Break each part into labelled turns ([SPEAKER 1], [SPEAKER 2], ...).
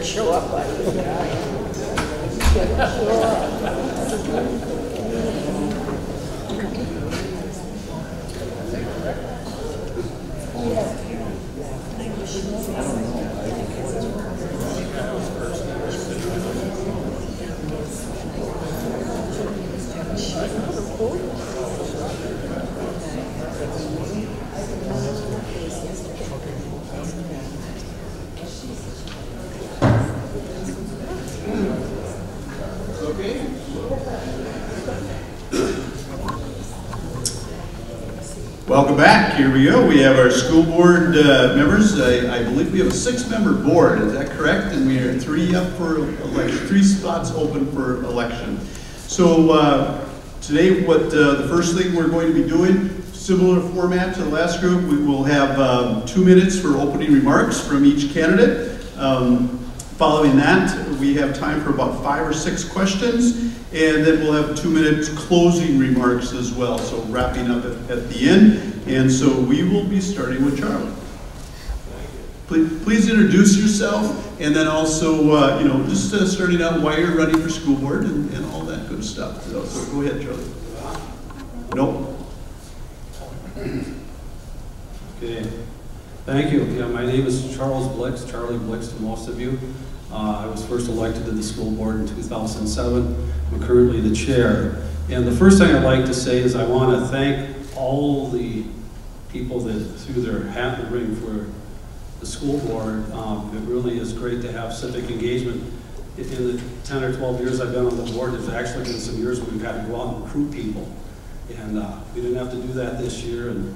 [SPEAKER 1] Show up by
[SPEAKER 2] Welcome back. Here we go. We have our school board members. I believe we have a 6-member board. Is that correct? And we are 3 up for election. 3 spots open for election. So today, what the first thing we're going to be doing, similar format to the last group, we will have 2 minutes for opening remarks from each candidate. Following that, we have time for about 5 or 6 questions. And then we'll have 2 minutes closing remarks as well, so wrapping up at the end. And so we will be starting with Charlie. Please introduce yourself, and then also, just starting out why you're running for school board and all that good stuff. So go ahead, Charlie. Nope.
[SPEAKER 3] Okay. Thank you. Yeah, my name is Charles Blix, Charlie Blix to most of you. I was first elected to the school board in 2007. I'm currently the chair. And the first thing I'd like to say is I want to thank all the people that threw their hat in the ring for the school board. It really is great to have civic engagement. In the 10 or 12 years I've been on the board, there's actually been some years where we've had to go out and recruit people. And we didn't have to do that this year. And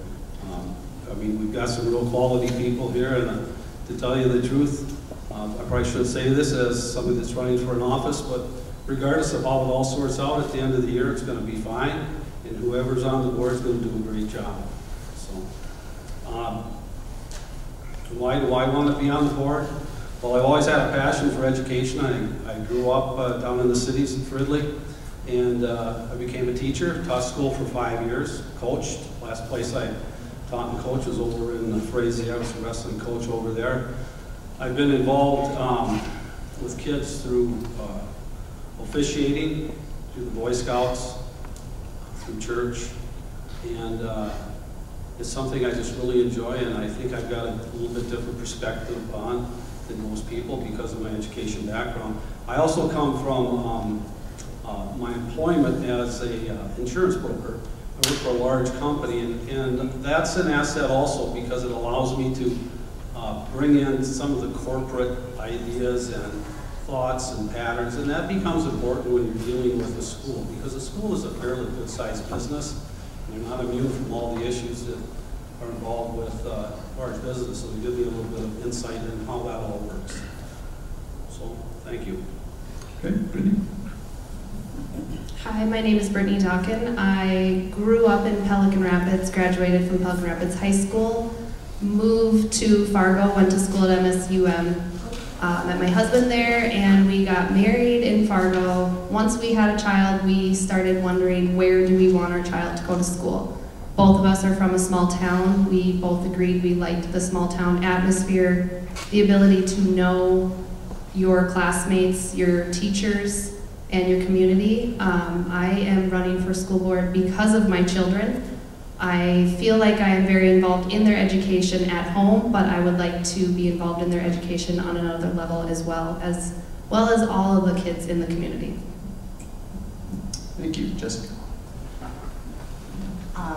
[SPEAKER 3] I mean, we've got some real quality people here. And to tell you the truth, I probably shouldn't say this as somebody that's running for an office, but regardless of how it all sorts out at the end of the year, it's going to be fine, and whoever's on the board is going to do a great job. So, Why do I want to be on the board? Well, I've always had a passion for education. I grew up down in the cities in Fridley, and I became a teacher, taught school for 5 years, coached. Last place I taught and coached was over in Frazee. I was a wrestling coach over there. I've been involved with kids through officiating, through the Boy Scouts, through church, and it's something I just really enjoy, and I think I've got a little bit different perspective on than most people because of my education background. I also come from my employment as a insurance broker. I work for a large company, and that's an asset also because it allows me to bring in some of the corporate ideas and thoughts and patterns, and that becomes important when you're dealing with a school, because a school is a fairly good-sized business, and you're not immune from all the issues that are involved with large business, so they give me a little bit of insight in how that all works. So, thank you.
[SPEAKER 2] Okay, Brittany.
[SPEAKER 1] Hi, my name is Brittany Dawkin. I grew up in Pelican Rapids, graduated from Pelican Rapids High School, moved to Fargo, went to school at MSUM, met my husband there, and we got married in Fargo. Once we had a child, we started wondering, where do we want our child to go to school? Both of us are from a small town. We both agreed we liked the small town atmosphere, the ability to know your classmates, your teachers, and your community. I am running for school board because of my children. I feel like I am very involved in their education at home, but I would like to be involved in their education on another level as well as all of the kids in the community.
[SPEAKER 2] Thank you. Jessica.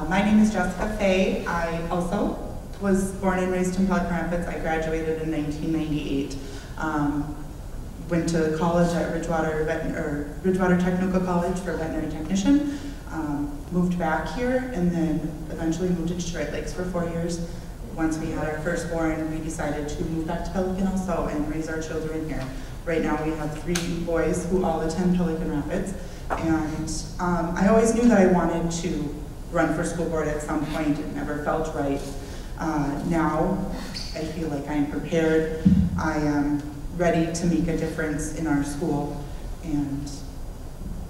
[SPEAKER 4] My name is Jessica Fay. I also was born and raised in Pelican Rapids. I graduated in 1998. Went to college at Ridgewater Technical College for a veterinary technician. Moved back here and then eventually moved to Detroit Lakes for 4 years. Once we had our firstborn, we decided to move back to Pelican also and raise our children here. Right now we have 3 boys who all attend Pelican Rapids. And I always knew that I wanted to run for school board at some point. It never felt right. Now I feel like I am prepared. I am ready to make a difference in our school, and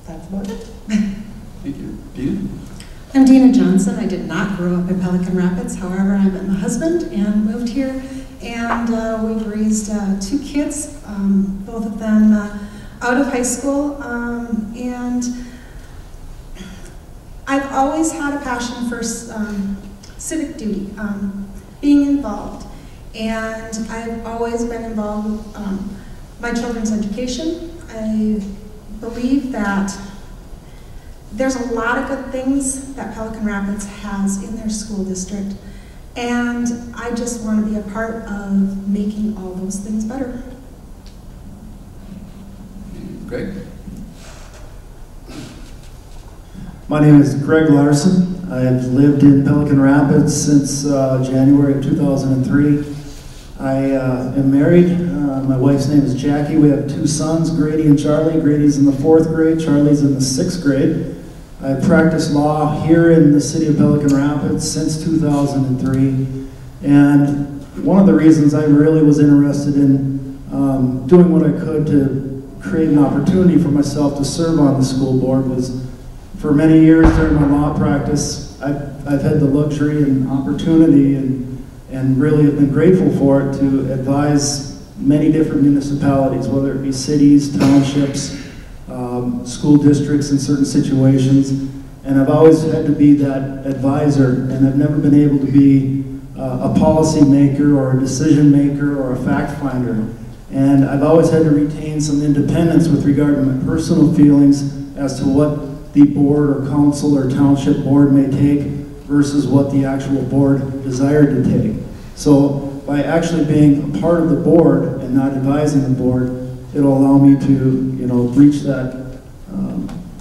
[SPEAKER 4] that's about it.
[SPEAKER 2] Thank you. Dina?
[SPEAKER 5] I'm Dina Johnson. I did not grow up in Pelican Rapids. However, I met my husband and moved here, and we've raised 2 kids, both of them out of high school, and I've always had a passion for civic duty, being involved. And I've always been involved with my children's education. I believe that there's a lot of good things that Pelican Rapids has in their school district, and I just want to be a part of making all those things better.
[SPEAKER 2] Greg?
[SPEAKER 6] My name is Greg Larson. I have lived in Pelican Rapids since January of 2003. I am married. My wife's name is Jackie. We have 2 sons, Grady and Charlie. Grady's in the 4th grade, Charlie's in the 6th grade. I practiced law here in the city of Pelican Rapids since 2003. And one of the reasons I really was interested in doing what I could to create an opportunity for myself to serve on the school board was, for many years during my law practice, I've had the luxury and opportunity and really have been grateful for it to advise many different municipalities, whether it be cities, townships, school districts in certain situations. And I've always had to be that advisor, and I've never been able to be a policy maker or a decision maker or a fact finder. And I've always had to retain some independence with regard to my personal feelings as to what the board or council or township board may take versus what the actual board desired to take. So by actually being a part of the board and not advising the board, it'll allow me to, reach that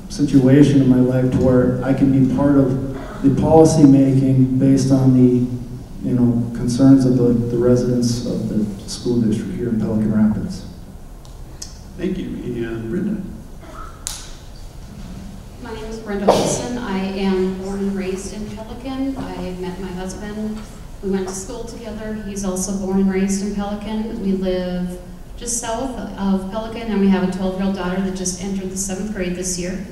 [SPEAKER 6] situation in my life to where I can be part of the policy making based on the, concerns of the residents of the school district here in Pelican Rapids.
[SPEAKER 2] Thank you. And Brenda?
[SPEAKER 7] My name is Brenda Olson. I am born and raised in Pelican. I met my husband We went to school together. He's also born and raised in Pelican. We live just south of Pelican, and we have a 12-year-old daughter that just entered the 7th grade this year.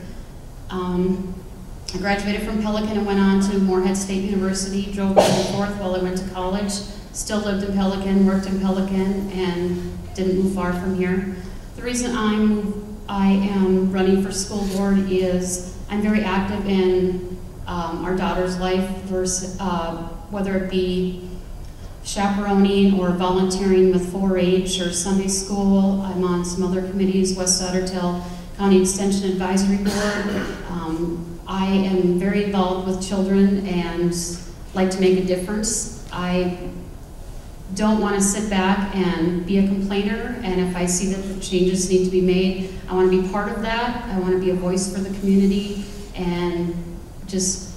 [SPEAKER 7] I graduated from Pelican and went on to Morehead State University, drove back and forth while I went to college, still lived in Pelican, worked in Pelican, and didn't move far from here. The reason I am running for school board is I'm very active in our daughter's life, versus, whether it be chaperoning or volunteering with 4-H or Sunday school. I'm on some other committees, West Ottertail County Extension Advisory Board. I am very involved with children and like to make a difference. I don't want to sit back and be a complainer, and if I see that the changes need to be made, I want to be part of that. I want to be a voice for the community, and just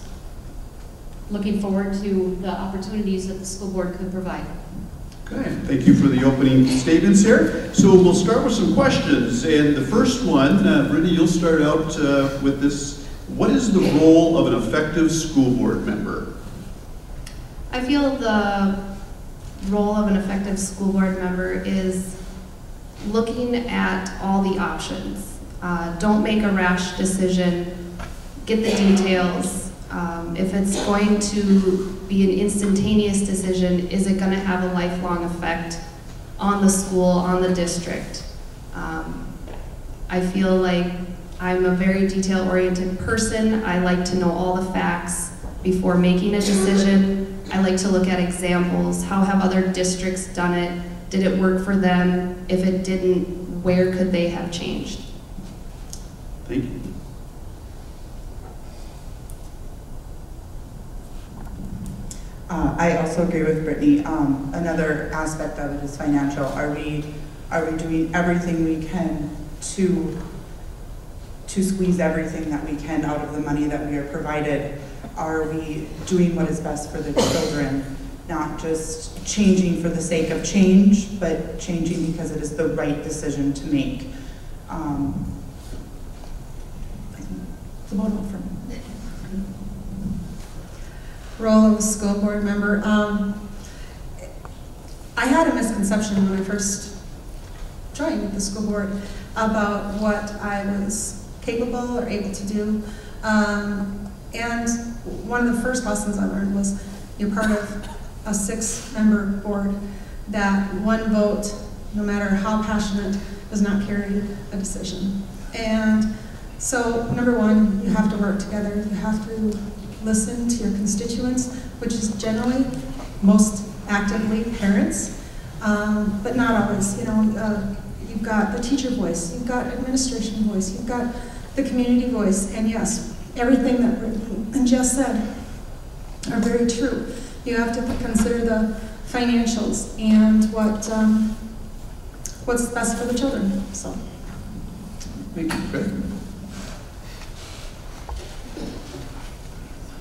[SPEAKER 7] looking forward to the opportunities that the school board could provide.
[SPEAKER 2] Okay, thank you for the opening statements here. So we'll start with some questions, and the first one, Brittany, you'll start out with this. What is the role of an effective school board member?
[SPEAKER 1] I feel the role of an effective school board member is looking at all the options. Don't make a rash decision. Get the details. If it's going to be an instantaneous decision, is it going to have a lifelong effect on the school, on the district? I feel like I'm a very detail-oriented person. I like to know all the facts before making a decision. I like to look at examples. How have other districts done it? Did it work for them? If it didn't, where could they have changed?
[SPEAKER 2] Thank you.
[SPEAKER 4] I also agree with Brittany. Another aspect of it is financial. Are we doing everything we can to squeeze everything that we can out of the money that we are provided? Are we doing what is best for the children? Not just changing for the sake of change, but changing because it is the right decision to make. It's about all for me.
[SPEAKER 5] Role of a school board member. I had a misconception when I first joined the school board about what I was capable or able to do. And one of the first lessons I learned was you're part of a 6-member board, that one vote, no matter how passionate, does not carry a decision. And so, number one, you have to work together. You have to listen to your constituents, which is generally, most actively, parents, but not always. You know, you've got the teacher voice, you've got administration voice, you've got the community voice, and yes, everything that Brittany and Jess said are very true. You have to consider the financials and what's best for the children. So,
[SPEAKER 2] thank you. Craig.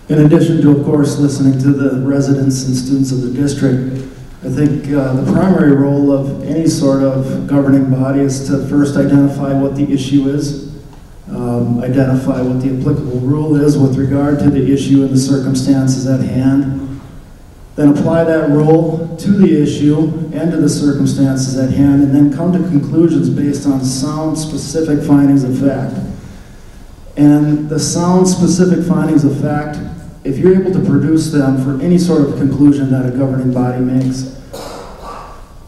[SPEAKER 6] In addition to, of course, listening to the residents and students of the district, I think the primary role of any sort of governing body is to first identify what the issue is, identify what the applicable rule is with regard to the issue and the circumstances at hand, then apply that rule to the issue and to the circumstances at hand, and then come to conclusions based on sound, specific findings of fact. And the sound, specific findings of fact, if you're able to produce them for any sort of conclusion that a governing body makes,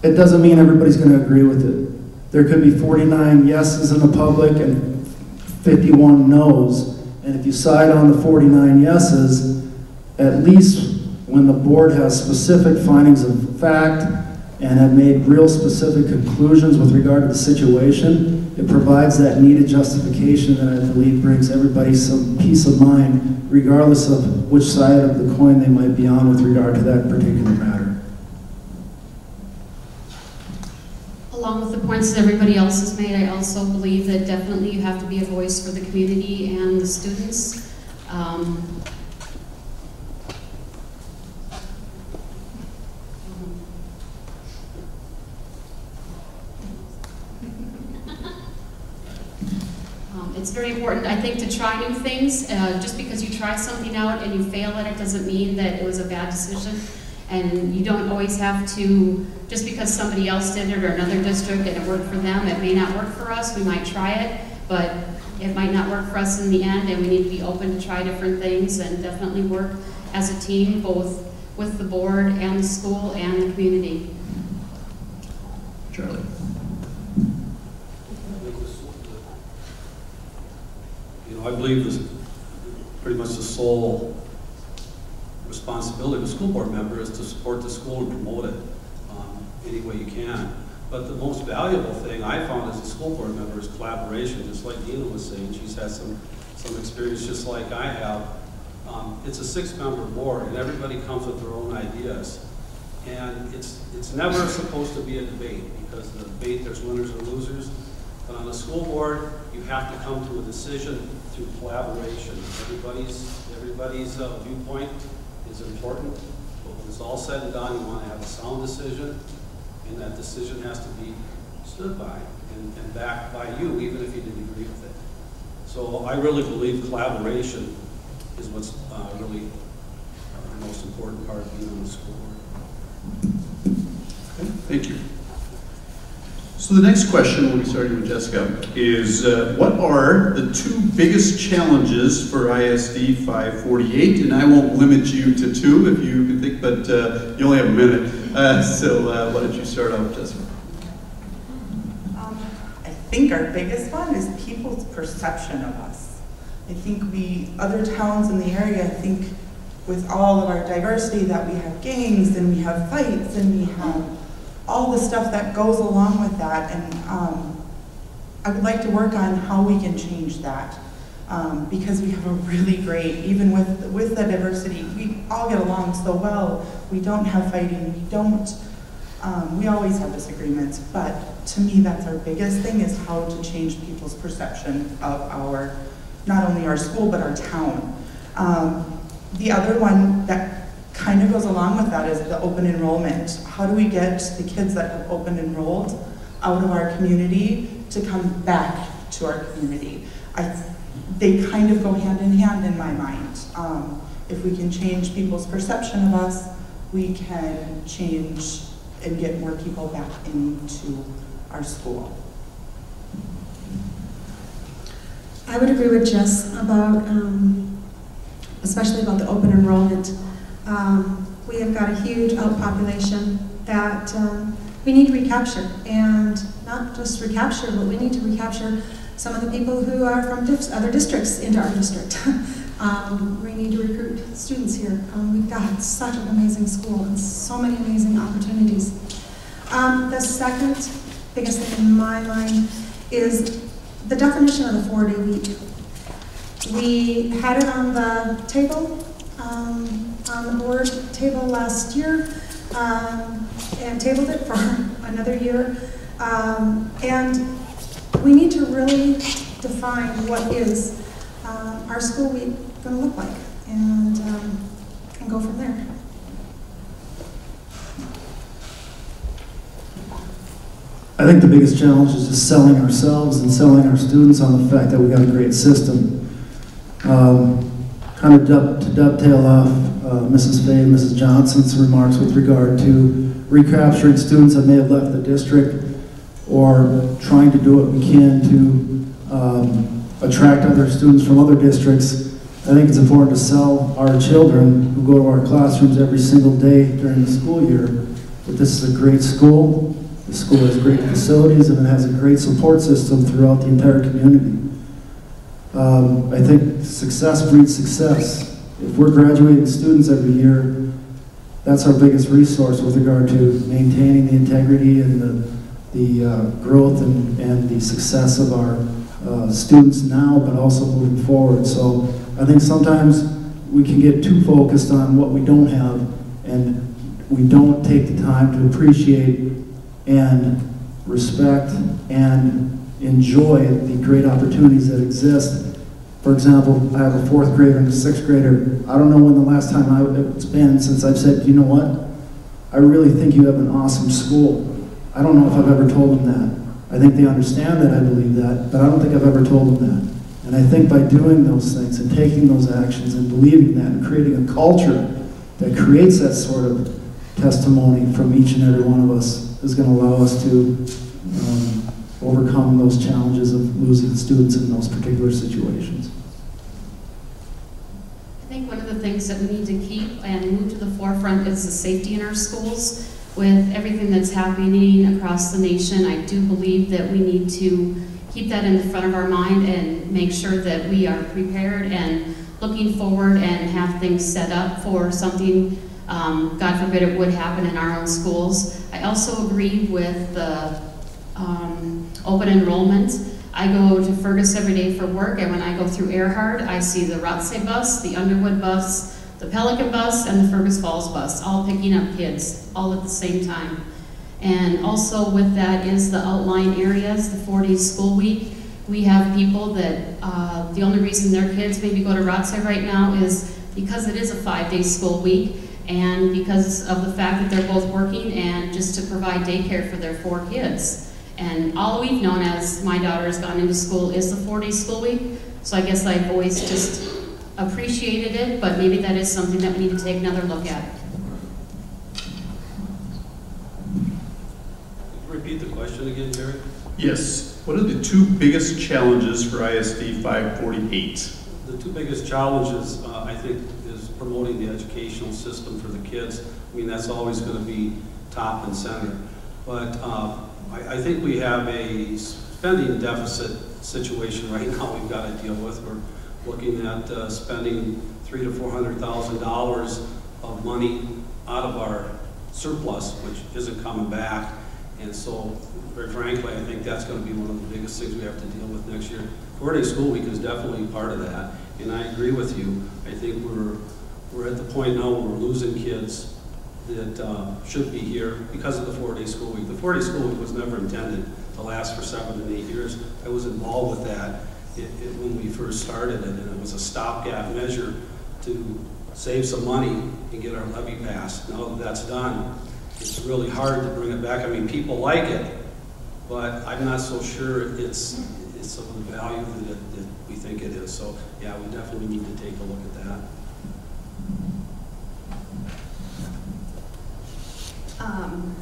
[SPEAKER 6] it doesn't mean everybody's going to agree with it. There could be 49 yeses in the public and 51 no's. And if you side on the 49 yeses, at least when the board has specific findings of fact and have made real specific conclusions with regard to the situation, it provides that needed justification that I believe brings everybody some peace of mind, regardless of which side of the coin they might be on with regard to that particular matter.
[SPEAKER 7] Along with the points that everybody else has made, I also believe that definitely you have to be a voice for the community and the students. It's very important, I think, to try new things. Just because you try something out and you fail at it doesn't mean that it was a bad decision. And you don't always have to, just because somebody else did it or another district and it worked for them, it may not work for us. We might try it, but it might not work for us in the end, and we need to be open to try different things and definitely work as a team, both with the board and the school and the community.
[SPEAKER 2] Charlie.
[SPEAKER 3] You know, I believe this pretty much the sole responsibility of a school board member is to support the school and promote it any way you can. But the most valuable thing I found as a school board member is collaboration, just like Dina was saying. She's had some experience just like I have. It's a 6-member board, and everybody comes with their own ideas. And it's never supposed to be a debate, because in a debate there's winners and losers. But on a school board, you have to come to a decision through collaboration. Everybody's viewpoint is important, but when it's all said and done, you want to have a sound decision, and that decision has to be stood by and backed by you, even if you didn't agree with it. So I really believe collaboration is what's really the most important part of being on the school board.
[SPEAKER 2] Okay, thank you. So the next question, we'll be starting with Jessica, is what are the 2 biggest challenges for ISD 548? And I won't limit you to 2 if you can think, but you only have a minute. So why don't you start out, Jessica?
[SPEAKER 4] I think our biggest one is people's perception of us. I think other towns in the area, I think with all of our diversity, that we have gangs and we have fights and we have all the stuff that goes along with that, and I would like to work on how we can change that, because we have a really great, even with the diversity, we all get along so well. We don't have fighting, we always have disagreements, but to me that's our biggest thing, is how to change people's perception of not only our school, but our town. The other one that kind of goes along with that is the open enrollment. How do we get the kids that have open enrolled out of our community to come back to our community? They kind of go hand in hand in my mind. If we can change people's perception of us, we can change and get more people back into our school.
[SPEAKER 5] I would agree with Jess about, especially about the open enrollment. We have got a huge outpopulation that we need to recapture, and not just recapture, but we need to recapture some of the people who are from other districts into our district. We need to recruit students here. We've got such an amazing school and so many amazing opportunities. The second biggest thing in my mind is the definition of the 4-day week. We had it on the table, on the board table last year, and tabled it for another year. And we need to really define what is our school week going to look like, and go from there.
[SPEAKER 6] I think the biggest challenge is just selling ourselves and selling our students on the fact that we got a great system. Kind of to dovetail off Mrs. Fay and Mrs. Johnson's remarks with regard to recapturing students that may have left the district, or trying to do what we can to attract other students from other districts. I think it's important to sell our children who go to our classrooms every single day during the school year that this is a great school. The school has great facilities, and it has a great support system throughout the entire community. I think success breeds success. If we're graduating students every year, that's our biggest resource with regard to maintaining the integrity and the growth and the success of our students now, but also moving forward. So I think sometimes we can get too focused on what we don't have, and we don't take the time to appreciate and respect and enjoy the great opportunities that exist. For example, I have a 4th grader and a 6th grader. I don't know when the last time it's been since I've said, you know what, I really think you have an awesome school. I don't know if I've ever told them that. I think they understand that I believe that, but I don't think I've ever told them that. And I think by doing those things and taking those actions and believing that and creating a culture that creates that sort of testimony from each and every one of us is going to allow us to overcome those challenges of losing students in those particular situations.
[SPEAKER 7] I think one of the things that we need to keep and move to the forefront is the safety in our schools. With everything that's happening across the nation, I do believe that we need to keep that in the front of our mind and make sure that we are prepared and looking forward and have things set up for something, God forbid it would happen in our own schools. I also agree with the open enrollment. I go to Fergus every day for work, and when I go through Earhart, I see the Rothsay bus, the Underwood bus, the Pelican bus, and the Fergus Falls bus, all picking up kids, all at the same time. And also with that is the outlying areas, the 4-day school week. We have people that the only reason their kids maybe go to Rothsay right now is because it is a 5-day school week, and because of the fact that they're both working and just to provide daycare for their 4 kids. And all we've known as my daughter has gone into school is the 4-day school week. So I guess I've always just appreciated it, but maybe that is something that we need to take another look at.
[SPEAKER 3] Repeat the question again, Jerry?
[SPEAKER 2] Yes. What are the 2 biggest challenges for ISD 548?
[SPEAKER 3] The 2 biggest challenges, I think, is promoting the educational system for the kids. I mean, that's always going to be top and center. But I think we have a spending deficit situation right now we've got to deal with. We're looking at spending $300,000 to $400,000 of money out of our surplus, which isn't coming back. And so, very frankly, I think that's going to be one of the biggest things we have to deal with next year. 4-day school week is definitely part of that. And I agree with you. I think we're at the point now where we're losing kids that should be here because of the 4-day school week. The 4-day school week was never intended to last for 7 and 8 years. I was involved with that when we first started it, and it was a stopgap measure to save some money and get our levy passed. Now that that's done, it's really hard to bring it back. I mean, people like it, but I'm not so sure it's of the value that we think it is. So yeah, we definitely need to take a look at that.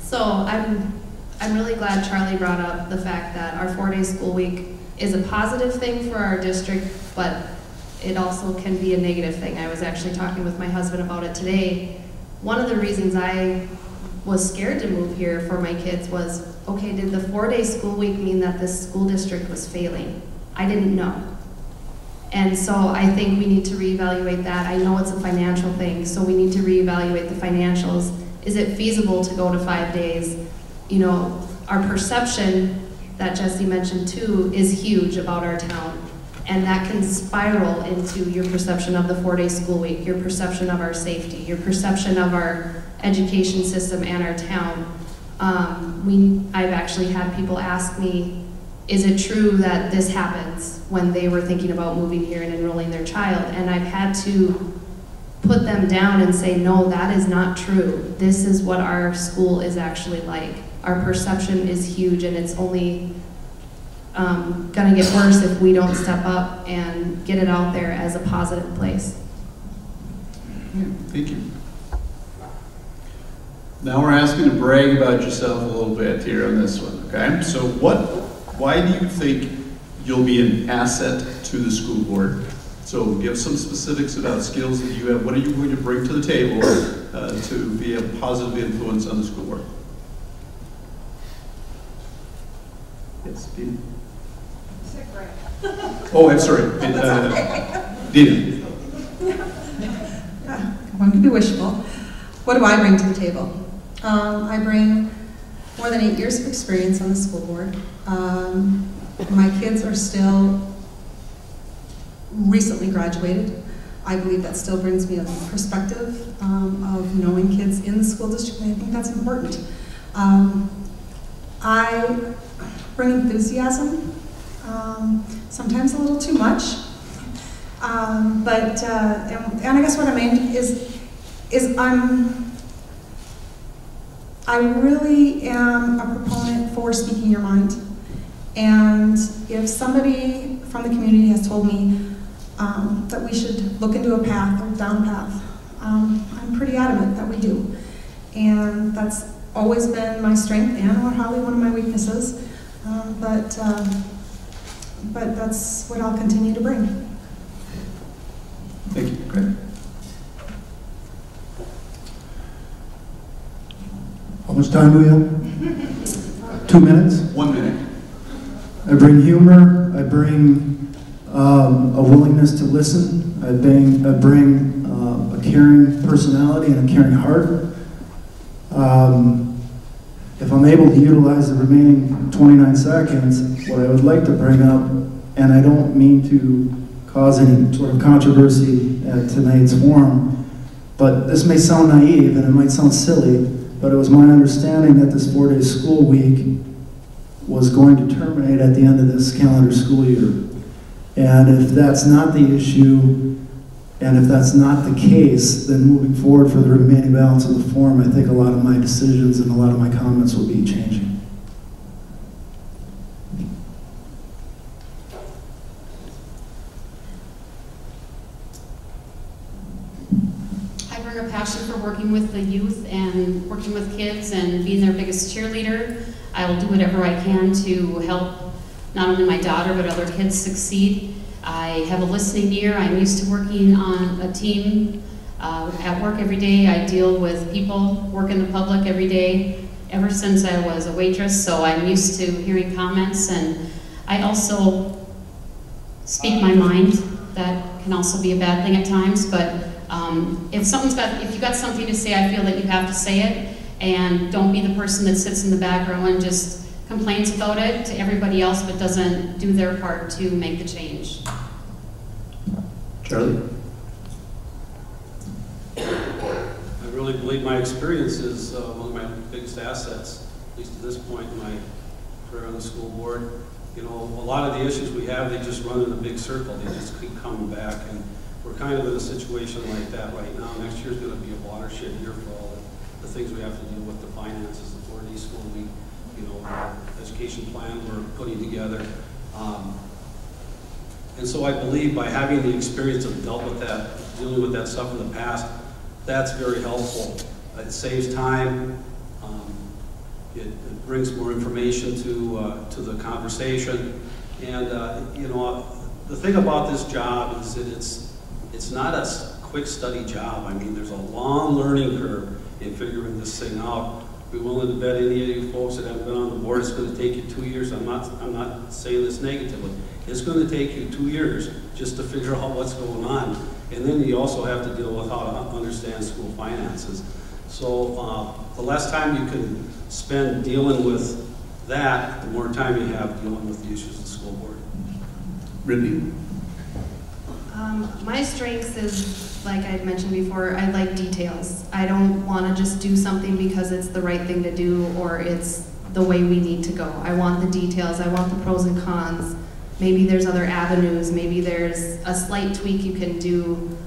[SPEAKER 1] So I'm really glad Charlie brought up the fact that our 4-day school week is a positive thing for our district, but it also can be a negative thing. I was actually talking with my husband about it today. One of the reasons I was scared to move here for my kids was, okay, did the 4-day school week mean that this school district was failing? I didn't know. And so I think we need to reevaluate that. I know it's a financial thing, so we need to reevaluate the financials. Is it feasible to go to 5 days? You know, our perception that Jesse mentioned too is huge about our town. And that can spiral into your perception of the 4-day school week, your perception of our safety, your perception of our education system and our town. I've actually had people ask me, is it true that this happens when they were thinking about moving here and enrolling their child? And I've had to put them down and say, no, that is not true. This is what our school is actually like. Our perception is huge, and it's only gonna get worse if we don't step up and get it out there as a positive place.
[SPEAKER 2] Thank you. Now we're asking to brag about yourself a little bit here on this one, okay? So why do you think you'll be an asset to the school board? So give some specifics about skills that you have. What are you going to bring to the table to be a positive influence on the school board? Yes, Dina. Oh, I'm sorry. Dina.
[SPEAKER 5] One could be wishful. What do I bring to the table? I bring more than 8 years of experience on the school board. My kids are still recently graduated. I believe that still brings me a perspective of knowing kids in the school district, and I think that's important. I bring enthusiasm, sometimes a little too much, and I guess what I mean is I really am a proponent for speaking your mind. And if somebody from the community has told me that we should look into a path or down a path, I'm pretty adamant that we do. And that's always been my strength and probably one of my weaknesses. But that's what I'll continue to bring.
[SPEAKER 2] Thank you. Greg?
[SPEAKER 6] How much time do we have? 2 minutes?
[SPEAKER 2] 1 minute.
[SPEAKER 6] I bring humor. I bring a willingness to listen. I bring a caring personality and a caring heart. If I'm able to utilize the remaining 29 seconds, what I would like to bring up, and I don't mean to cause any sort of controversy at tonight's forum, but this may sound naive and it might sound silly, but it was my understanding that this 4-day school week was going to terminate at the end of this calendar school year. And if that's not the issue, and if that's not the case, then moving forward for the remaining balance of the forum, I think a lot of my decisions and a lot of my comments will be changing.
[SPEAKER 7] I bring a passion for working with the youth and working with kids and being their biggest cheerleader. I will do whatever I can to help not only my daughter but other kids succeed. I have a listening ear. I'm used to working on a team at work every day. I deal with people, work in the public every day, ever since I was a waitress, so I'm used to hearing comments, and I also speak my mind. That can also be a bad thing at times, but if you got something to say, I feel that you have to say it, and don't be the person that sits in the back row and just complains about it to everybody else but doesn't do their part to make the change.
[SPEAKER 2] Charlie?
[SPEAKER 3] I really believe my experience is one of my biggest assets, at least at this point in my career on the school board. You know, a lot of the issues we have, they just run in a big circle. They just keep coming back, and we're kind of in a situation like that right now. Next year's going to be a watershed year for all the things we have to deal with, the finances, the 4-day school week, you know, education plan we're putting together. And so I believe by having the experience of dealt with that, dealing with that stuff in the past, that's very helpful. It saves time. It brings more information to the conversation. And you know, the thing about this job is that it's not a quick study job. I mean, there's a long learning curve in figuring this thing out. Be willing to bet any of you folks that haven't been on the board, it's going to take you 2 years. I'm not saying this negatively. It's going to take you 2 years just to figure out what's going on. And then you also have to deal with how to understand school finances. So the less time you can spend dealing with that, the more time you have dealing with the issues of the school board.
[SPEAKER 2] Brittany?
[SPEAKER 1] My strengths is, like I mentioned before, I like details. I don't want to just do something because it's the right thing to do or it's the way we need to go. I want the details. I want the pros and cons. Maybe there's other avenues. Maybe there's a slight tweak you can do.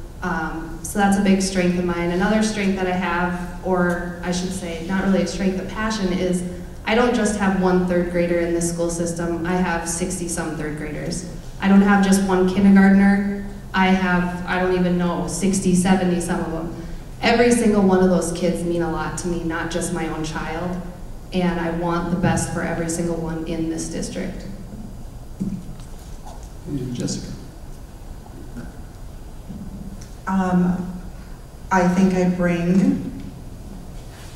[SPEAKER 1] So that's a big strength of mine. Another strength that I have, or I should say, not really a strength, a passion, is I don't just have one third grader in this school system. I have 60-some third graders. I don't have just one kindergartner. I have, I don't even know, 60, 70, some of them. Every single one of those kids mean a lot to me, not just my own child. And I want the best for every single one in this district.
[SPEAKER 2] Jessica?
[SPEAKER 4] I think I bring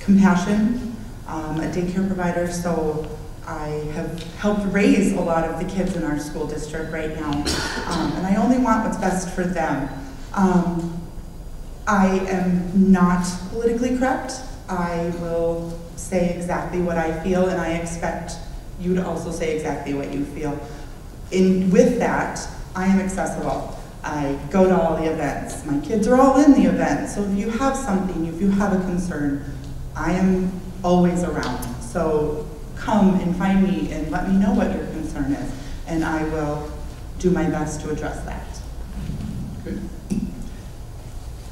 [SPEAKER 4] compassion, a daycare provider, so I have helped raise a lot of the kids in our school district right now, and I only want what's best for them. I am not politically correct. I will say exactly what I feel, and I expect you to also say exactly what you feel. With that, I am accessible. I go to all the events. My kids are all in the events. So if you have something, if you have a concern, I am always around. So come and find me and let me know what your concern is, and I will do my best to address that.
[SPEAKER 2] Good.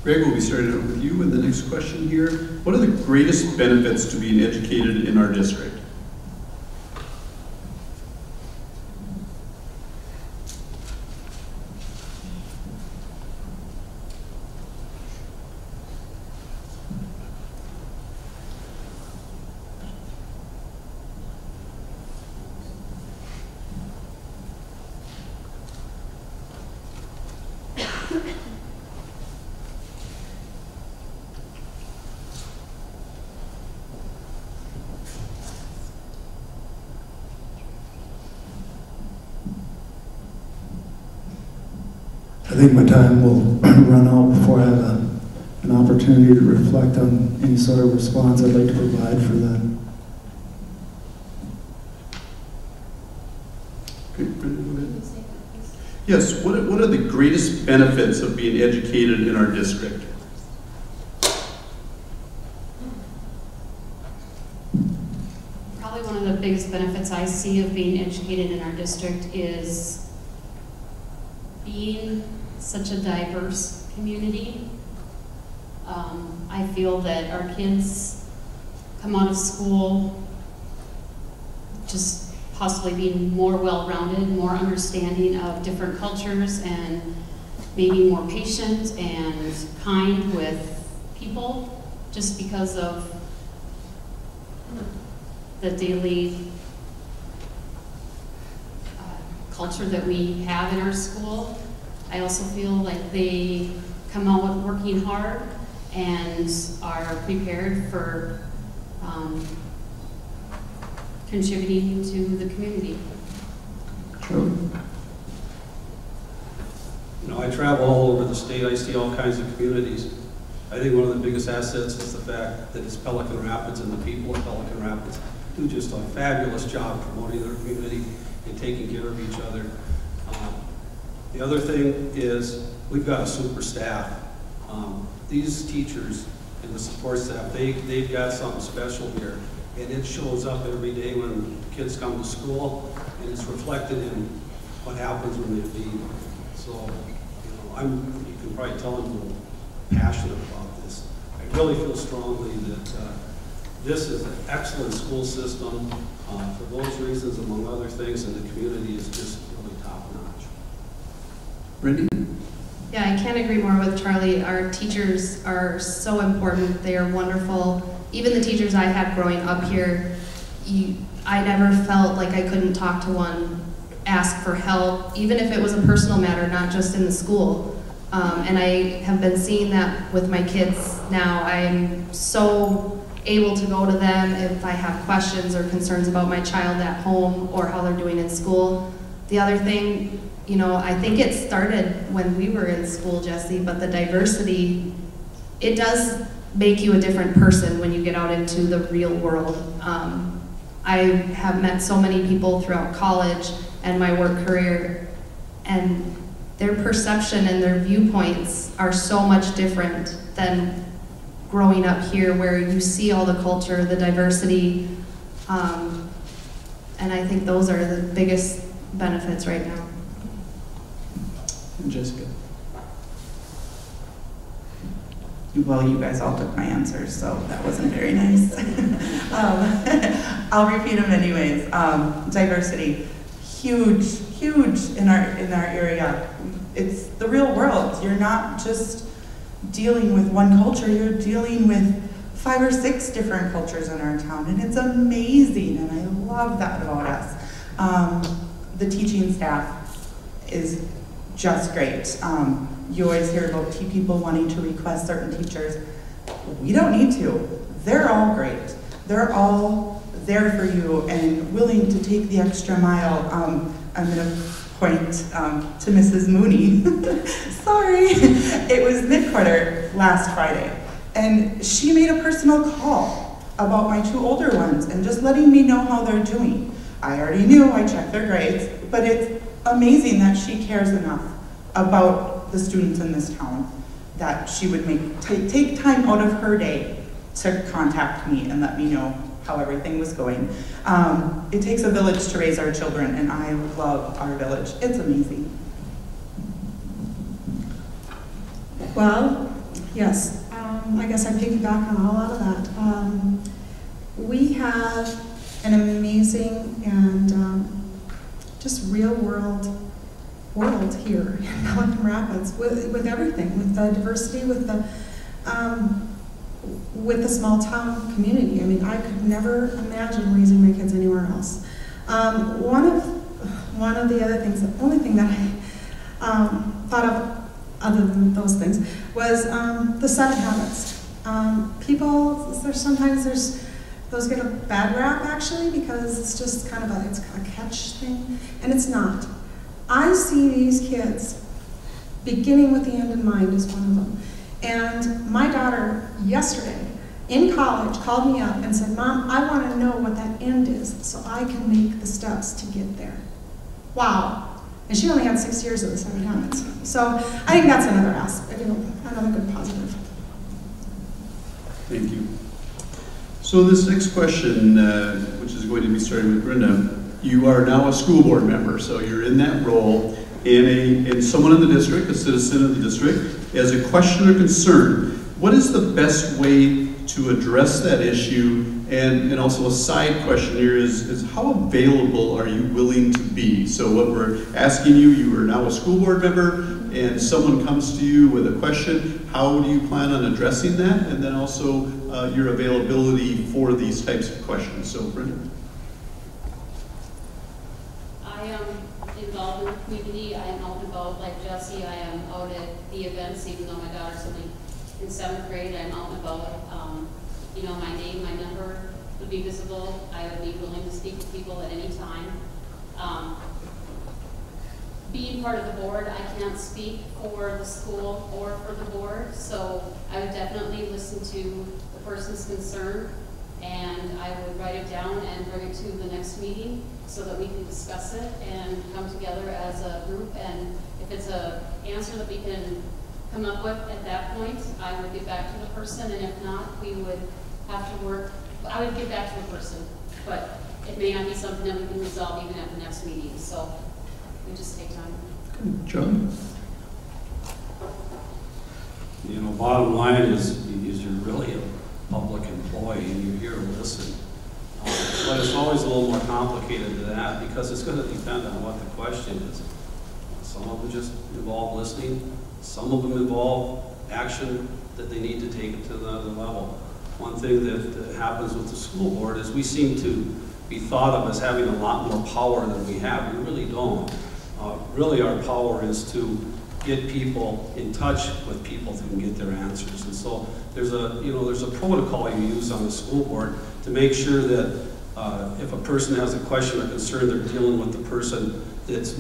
[SPEAKER 2] Greg, we'll be starting out with you in the next question here. What are the greatest benefits to being educated in our district?
[SPEAKER 6] think my time will run out before I have an opportunity to reflect on any sort of response I'd like to provide for that.
[SPEAKER 2] Yes, what are the greatest benefits of being educated in our district?
[SPEAKER 7] Probably one of the biggest benefits I see of being educated in our district is being such a diverse community. I feel that our kids come out of school just possibly being more well-rounded, more understanding of different cultures, and maybe more patient and kind with people, just because of the daily culture that we have in our school. I also feel like they come out with working hard and are prepared for contributing to the community.
[SPEAKER 2] Charlie?
[SPEAKER 3] You know, I travel all over the state. I see all kinds of communities. I think one of the biggest assets is the fact that it's Pelican Rapids, and the people of Pelican Rapids do just a fabulous job promoting their community and taking care of each other. The other thing is we've got a super staff. These teachers and the support staff, they've got something special here. And it shows up every day when kids come to school, and it's reflected in what happens when they leave. So, you know, you can probably tell I'm passionate about this. I really feel strongly that this is an excellent school system for those reasons, among other things, and the community is just really top-notch.
[SPEAKER 2] Brittany?
[SPEAKER 1] Yeah, I can't agree more with Charlie. Our teachers are so important. They are wonderful. Even the teachers I had growing up here, I never felt like I couldn't talk to one, ask for help, even if it was a personal matter, not just in the school. And I have been seeing that with my kids now. I'm so able to go to them if I have questions or concerns about my child at home or how they're doing in school. The other thing, you know, I think it started when we were in school, Jesse, but the diversity, it does make you a different person when you get out into the real world. I have met so many people throughout college and my work career, and their perception and their viewpoints are so much different than growing up here, where you see all the culture, the diversity, and I think those are the biggest benefits right now.
[SPEAKER 2] And Jessica?
[SPEAKER 4] Well, you guys all took my answers, so that wasn't very nice. I'll repeat them anyways. Diversity, huge in our area. It's the real world. You're not just dealing with one culture, you're dealing with 5 or 6 different cultures in our town, and it's amazing, and I love that about us. The teaching staff is just great. You always hear about people wanting to request certain teachers. We don't need to. They're all great. They're all there for you and willing to take the extra mile. I'm going to point to Mrs. Mooney. Sorry. It was mid-quarter last Friday, and she made a personal call about my 2 older ones and just letting me know how they're doing. I already knew, I checked their grades, but it's amazing that she cares enough about the students in this town that she would take time out of her day to contact me and let me know how everything was going. It takes a village to raise our children, and I love our village. It's amazing.
[SPEAKER 5] Well, yes, I guess I piggyback on a lot of that. We have an amazing and just real world here in Pelican Rapids with everything, with the diversity, with the small town community. I mean, I could never imagine raising my kids anywhere else. One of the other things, the only thing that I thought of other than those things was the 7 habits. People, sometimes those get a bad rap actually, because it's just kind of it's a catch thing, and it's not. I see these kids beginning with the end in mind is one of them. And my daughter yesterday in college called me up and said, Mom, I want to know what that end is so I can make the steps to get there. Wow. And she only had 6 years of the 7 habits. So I think that's another aspect, another good positive.
[SPEAKER 2] Thank you. So this next question, which is going to be starting with Brenda, you are now a school board member, so you're in that role, and someone in the district, a citizen of the district, has a question or concern. What is the best way to address that issue? And also a side question here is how available are you willing to be? So what we're asking you are now a school board member, and someone comes to you with a question, how do you plan on addressing that? And then also your availability for these types of questions. So Brenda.
[SPEAKER 7] I am involved in the community. I am out and about like Jesse. I am out at the events, even though my daughter's only in 7th grade. I'm out and about. My name, my number would be visible. I would be willing to speak to people at any time. Being part of the board, I can't speak for the school or for the board, so I would definitely listen to the person's concern, and I would write it down and bring it to the next meeting so that we can discuss it and come together as a group. And if it's an answer that we can come up with at that point, I would get back to the person, and if not, we would have to work. I would get back to the person, but it may not be something that we can resolve even at the next meeting, so we just take time.
[SPEAKER 2] Good. John?
[SPEAKER 3] Bottom line is you're really a public employee and you're here to listen. But it's always a little more complicated than that because it's going to depend on what the question is. Some of them just involve listening. Some of them involve action that they need to take it to another level. One thing that happens with the school board is we seem to be thought of as having a lot more power than we have. We really don't. Really our power is to get people in touch with people who can get their answers. And so there's a protocol you use on the school board to make sure that if a person has a question or concern, they're dealing with the person that's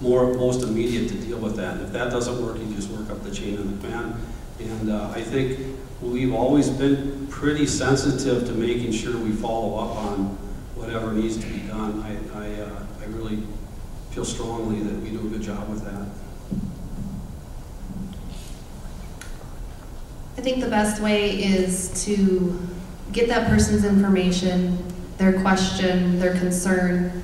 [SPEAKER 3] most immediate to deal with that. And if that doesn't work, you just work up the chain of command. And I think we've always been pretty sensitive to making sure we follow up on whatever needs to be done. I really feel strongly that we do a good job with that.
[SPEAKER 1] I think the best way is to get that person's information, their question, their concern,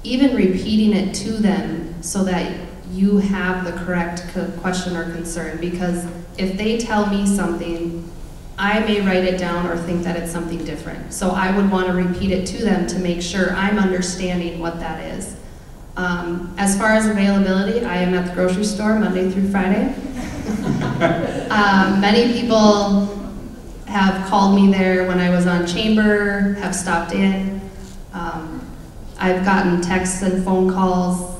[SPEAKER 1] even repeating it to them so that you have the correct question or concern. Because if they tell me something, I may write it down or think that it's something different. So I would want to repeat it to them to make sure I'm understanding what that is. As far as availability, I am at the grocery store Monday through Friday. Many people have called me there when I was on chamber, have stopped in. I've gotten texts and phone calls.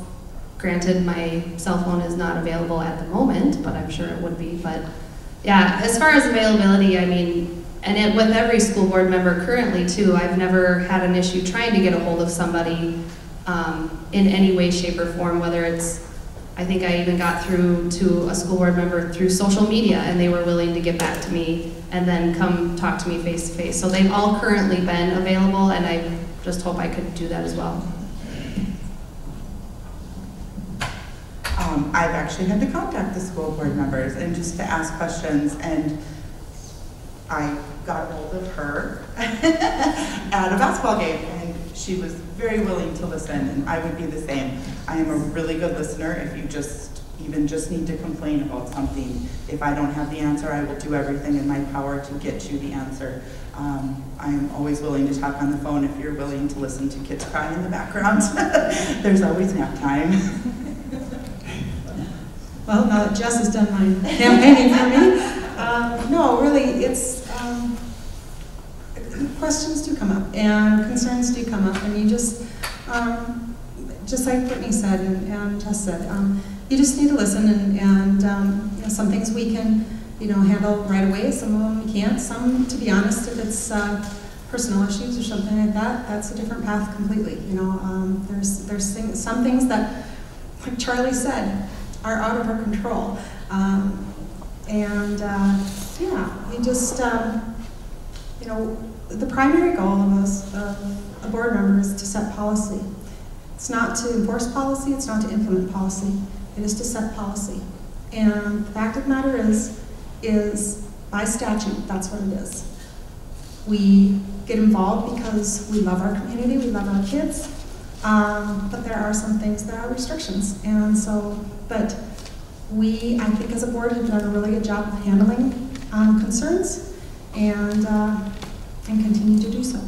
[SPEAKER 1] Granted, my cell phone is not available at the moment, but I'm sure it would be. But yeah, as far as availability, I mean, and with every school board member currently too, I've never had an issue trying to get a hold of somebody in any way, shape, or form, whether it's, I think I even got through to a school board member through social media, and they were willing to get back to me and then come talk to me face to face. So they've all currently been available, and I just hope I could do that as well.
[SPEAKER 4] I've actually had to contact the school board members and just to ask questions, and I got a hold of her at a basketball game, and she was very willing to listen, and I would be the same. I am a really good listener. If you just need to complain about something, if I don't have the answer, I will do everything in my power to get you the answer. I am always willing to talk on the phone if you're willing to listen to kids cry in the background. There's always nap time.
[SPEAKER 5] Well, now that Jess has done my campaigning for me, no, really, it's, questions do come up and concerns do come up, and you just like Brittany said and Jess said, you just need to listen, and some things we can, handle right away, some of them we can't. Some, to be honest, if it's personal issues or something like that, that's a different path completely. There's some things that, like Charlie said, are out of our control. Yeah, we just, you know, the primary goal of us, a board member, is to set policy. It's not to enforce policy, it's not to implement policy, it is to set policy. And the fact of the matter is by statute, that's what it is. We get involved because we love our community, we love our kids, but there are some things that are restrictions. And so, but we, I think as a board, have done a really good job of handling concerns and continue to do so.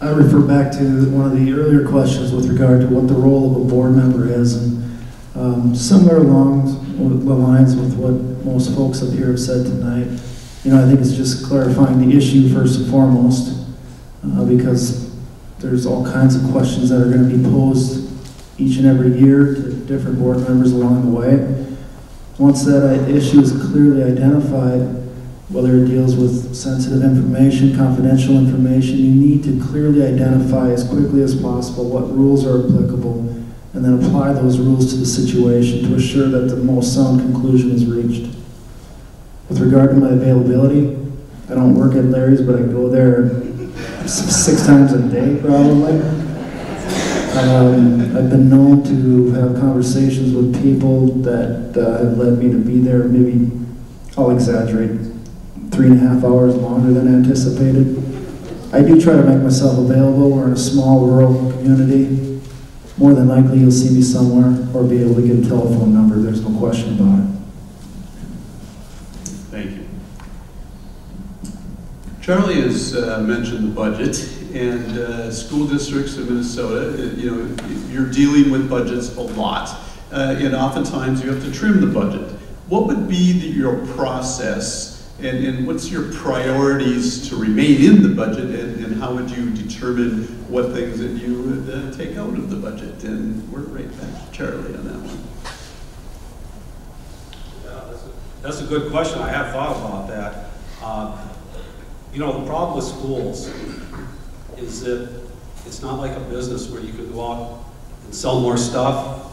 [SPEAKER 6] I refer back to one of the earlier questions with regard to what the role of a board member is, and similar along the lines with what most folks up here have said tonight. You know, I think it's just clarifying the issue first and foremost, because there's all kinds of questions that are going to be posed each and every year to different board members along the way. Once that issue is clearly identified, whether it deals with sensitive information, confidential information, you need to clearly identify as quickly as possible what rules are applicable and then apply those rules to the situation to assure that the most sound conclusion is reached. With regard to my availability, I don't work at Larry's, but I go there 6 times a day probably. I've been known to have conversations with people that have led me to be there, maybe, I'll exaggerate, 3.5 hours longer than anticipated. I do try to make myself available. We're in a small rural community. More than likely you'll see me somewhere or be able to get a telephone number. There's no question about it.
[SPEAKER 2] Thank you. Charlie has mentioned the budget, and school districts in Minnesota, you know, you're dealing with budgets a lot, and oftentimes you have to trim the budget. What would be your process, and what's your priorities to remain in the budget, and how would you determine what things that you would take out of the budget? And we're right back to Charlie on that one.
[SPEAKER 3] Yeah, that's a good question. I have thought about that. You know, the problem with schools is that it's not like a business where you can go out and sell more stuff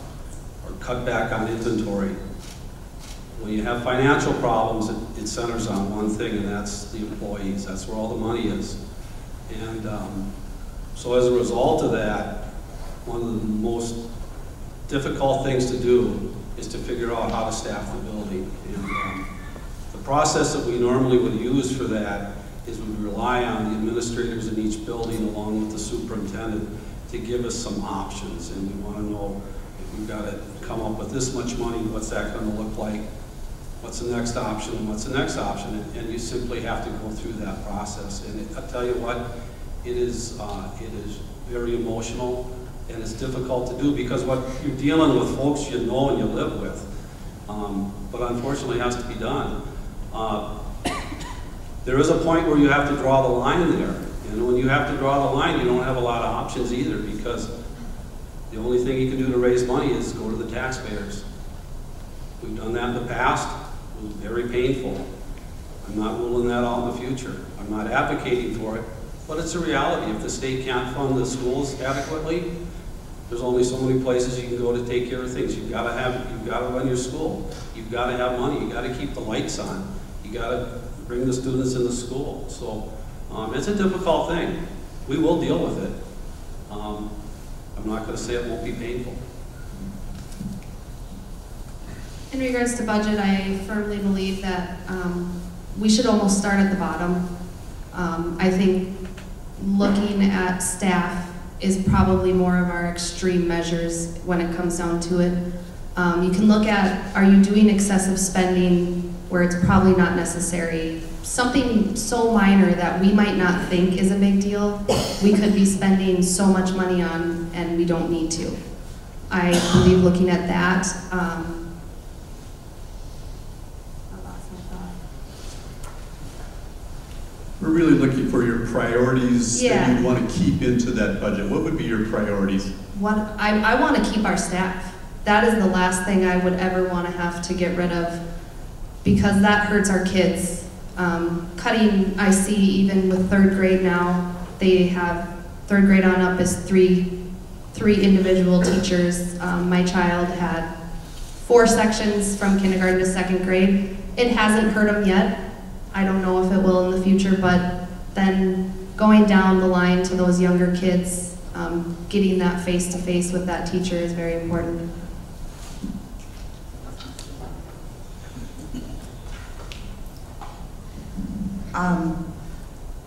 [SPEAKER 3] or cut back on inventory. When you have financial problems, it centers on one thing, and that's the employees. That's where all the money is. And so as a result of that, one of the most difficult things to do is to figure out how to staff the building. And the process that we normally would use for that is we rely on the administrators in each building along with the superintendent to give us some options. And we want to know if we've got to come up with this much money, what's that going to look like? What's the next option, and what's the next option? And you simply have to go through that process. And I'll tell you what, it is very emotional, and it's difficult to do because what you're dealing with folks you know and you live with. But unfortunately it has to be done. There is a point where you have to draw the line there. And when you have to draw the line, you don't have a lot of options either, because the only thing you can do to raise money is go to the taxpayers. We've done that in the past. It was very painful. I'm not ruling that out in the future. I'm not advocating for it, but it's a reality. If the state can't fund the schools adequately, there's only so many places you can go to take care of things. You've got to run your school. You've got to have money. You've got to keep the lights on. You got to bring the students into school. So it's a difficult thing. We will deal with it. I'm not going to say it won't be painful.
[SPEAKER 1] In regards to budget, I firmly believe that we should almost start at the bottom. I think looking at staff is probably more of our extreme measures when it comes down to it. You can look at, are you doing excessive spending where it's probably not necessary? Something so minor that we might not think is a big deal, we could be spending so much money on and we don't need to. I believe looking at that,
[SPEAKER 2] We're really looking for your priorities that you want to keep into that budget. What would be your priorities?
[SPEAKER 1] I want to keep our staff. That is the last thing I would ever want to have to get rid of, because that hurts our kids. Cutting, I see even with 3rd grade now, they have 3rd grade on up is 3 3 individual teachers. My child had 4 sections from kindergarten to 2nd grade. It hasn't hurt him yet. I don't know if it will in the future, but then going down the line to those younger kids, getting that face-to-face with that teacher is very important.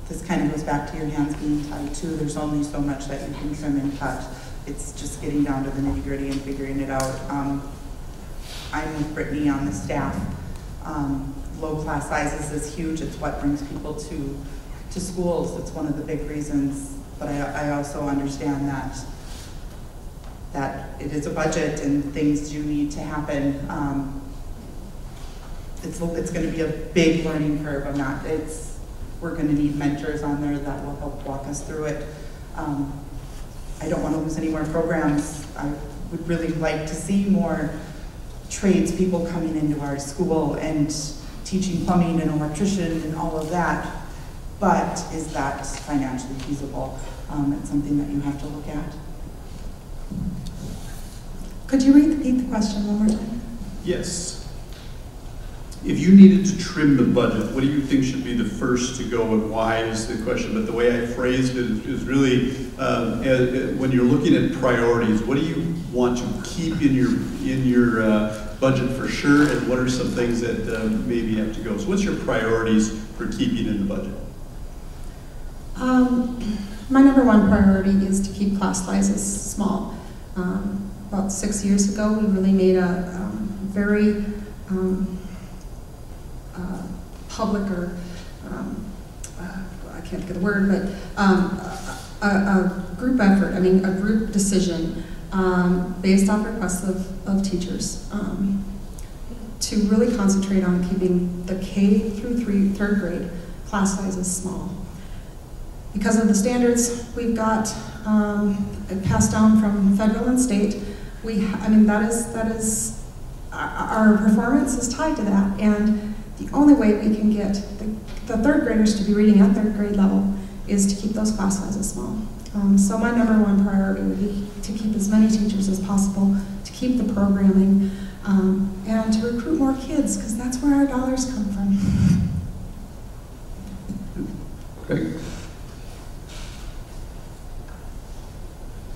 [SPEAKER 4] This kind of goes back to your hands being tied too. There's only so much that you can trim and cut. It's just getting down to the nitty-gritty and figuring it out. I'm with Brittany on the staff. Low class sizes is huge. It's what brings people to schools. It's one of the big reasons. But I also understand that it is a budget and things do need to happen. It's going to be a big learning curve. We're going to need mentors on there that will help walk us through it. I don't want to lose any more programs. I would really like to see more tradespeople coming into our school and teaching plumbing and electrician and all of that. But is that financially feasible? It's something that you have to look at.
[SPEAKER 5] Could you repeat the question one more time?
[SPEAKER 2] Yes. If you needed to trim the budget, what do you think should be the first to go, and why is the question? But the way I phrased it is really, when you're looking at priorities, what do you want to keep in your budget for sure, and what are some things that maybe have to go? So what's your priorities for keeping in the budget?
[SPEAKER 5] My number 1 priority is to keep class sizes small. About 6 years ago, we really made a very public, or I can't think of the word, but a group effort, a group decision based on requests of teachers to really concentrate on keeping the K through 3rd grade class sizes small. Because of the standards we've got passed down from federal and state, that is our performance is tied to that, and the only way we can get the 3rd graders to be reading at 3rd grade level is to keep those class sizes small. So my number 1 priority would be to keep as many teachers as possible, to keep the programming, and to recruit more kids, because that's where our dollars come from.
[SPEAKER 3] Great.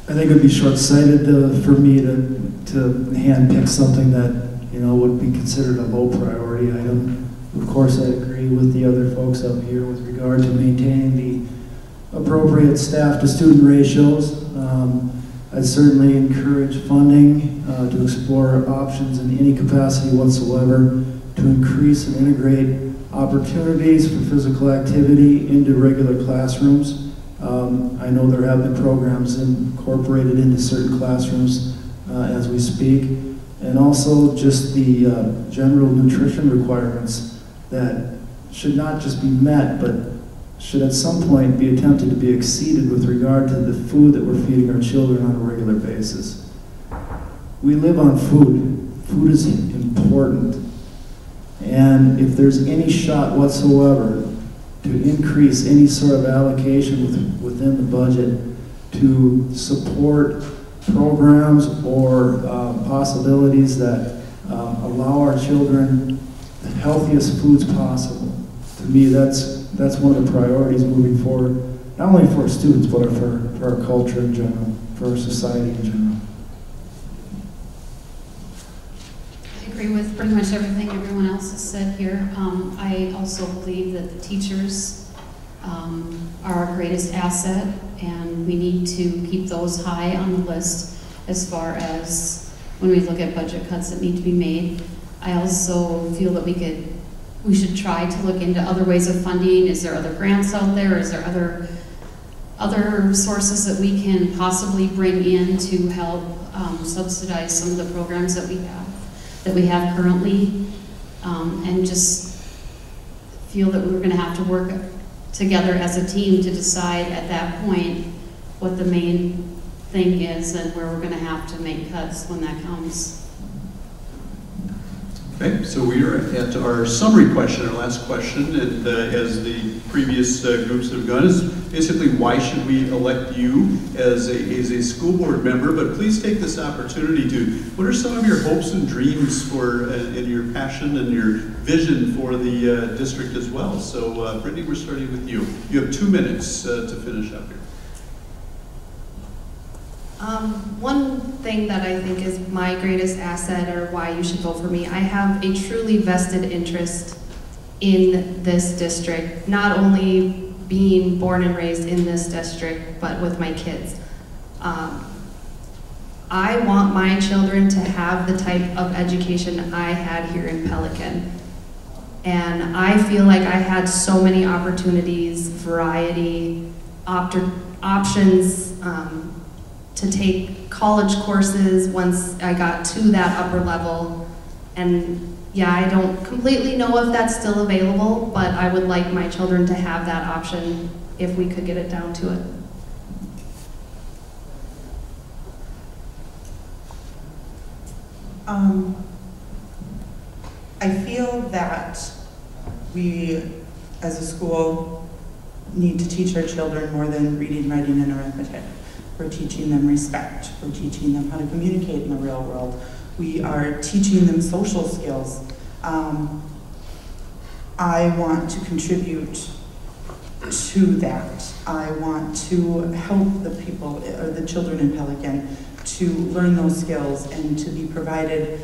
[SPEAKER 6] I think it would be short-sighted for me to hand-pick something that would be considered a low priority item. Of course, I agree with the other folks up here with regard to maintaining the appropriate staff-to-student ratios. I'd certainly encourage funding to explore options in any capacity whatsoever to increase and integrate opportunities for physical activity into regular classrooms. I know there have been programs incorporated into certain classrooms as we speak, and also just the general nutrition requirements that should not just be met, but should at some point be attempted to be exceeded with regard to the food that we're feeding our children on a regular basis. We live on food. Food is important. And if there's any shot whatsoever to increase any sort of allocation within the budget to support programs or possibilities that allow our children the healthiest foods possible, to me that's one of the priorities moving forward, not only for students but for our culture in general, for our society in general.
[SPEAKER 7] I agree with pretty much everything everyone else has said here. I also believe that the teachers are our greatest asset, and we need to keep those high on the list as far as when we look at budget cuts that need to be made. I also feel that we should try to look into other ways of funding. Is there other grants out there? Is there other sources that we can possibly bring in to help subsidize some of the programs that we have currently, and just feel that we're going to have to work together as a team to decide at that point what the main thing is and where we're going to have to make cuts when that comes.
[SPEAKER 2] Okay, so we are at our summary question, our last question, and as the previous groups have gone, is basically why should we elect you as a school board member? But please take this opportunity to, what are some of your hopes and dreams for, and your passion and your vision for the district as well? So Brittany, we're starting with you. You have 2 minutes to finish up here.
[SPEAKER 1] One thing that I think is my greatest asset, or why you should vote for me, I have a truly vested interest in this district, not only being born and raised in this district, but with my kids. I want my children to have the type of education I had here in Pelican. And I feel like I had so many opportunities, variety, options, to take college courses once I got to that upper level. And yeah, I don't completely know if that's still available, but I would like my children to have that option if we could get it down to it.
[SPEAKER 4] I feel that we, as a school, need to teach our children more than reading, writing, and arithmetic. We're teaching them respect. We're teaching them how to communicate in the real world. We are teaching them social skills. I want to contribute to that. I want to help the people, or the children in Pelican, to learn those skills and to be provided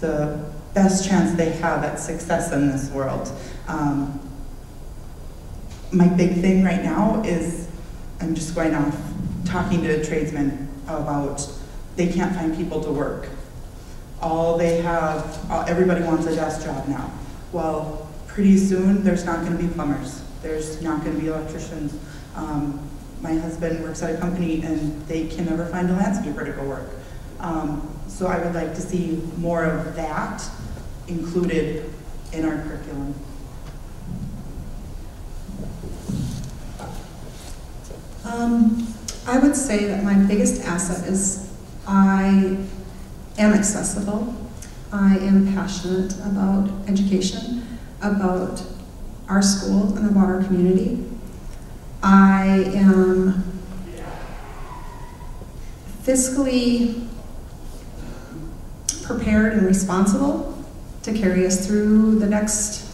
[SPEAKER 4] the best chance they have at success in this world. My big thing right now is, I'm just going off talking to tradesmen about they can't find people to work. All they have, everybody wants a desk job now. Well, pretty soon there's not going to be plumbers. There's not going to be electricians. My husband works at a company and they can never find a landscaper to go work. So I would like to see more of that included in our curriculum.
[SPEAKER 5] I would say that my biggest asset is I am accessible. I am passionate about education, about our school, and about our community. I am fiscally prepared and responsible to carry us through the next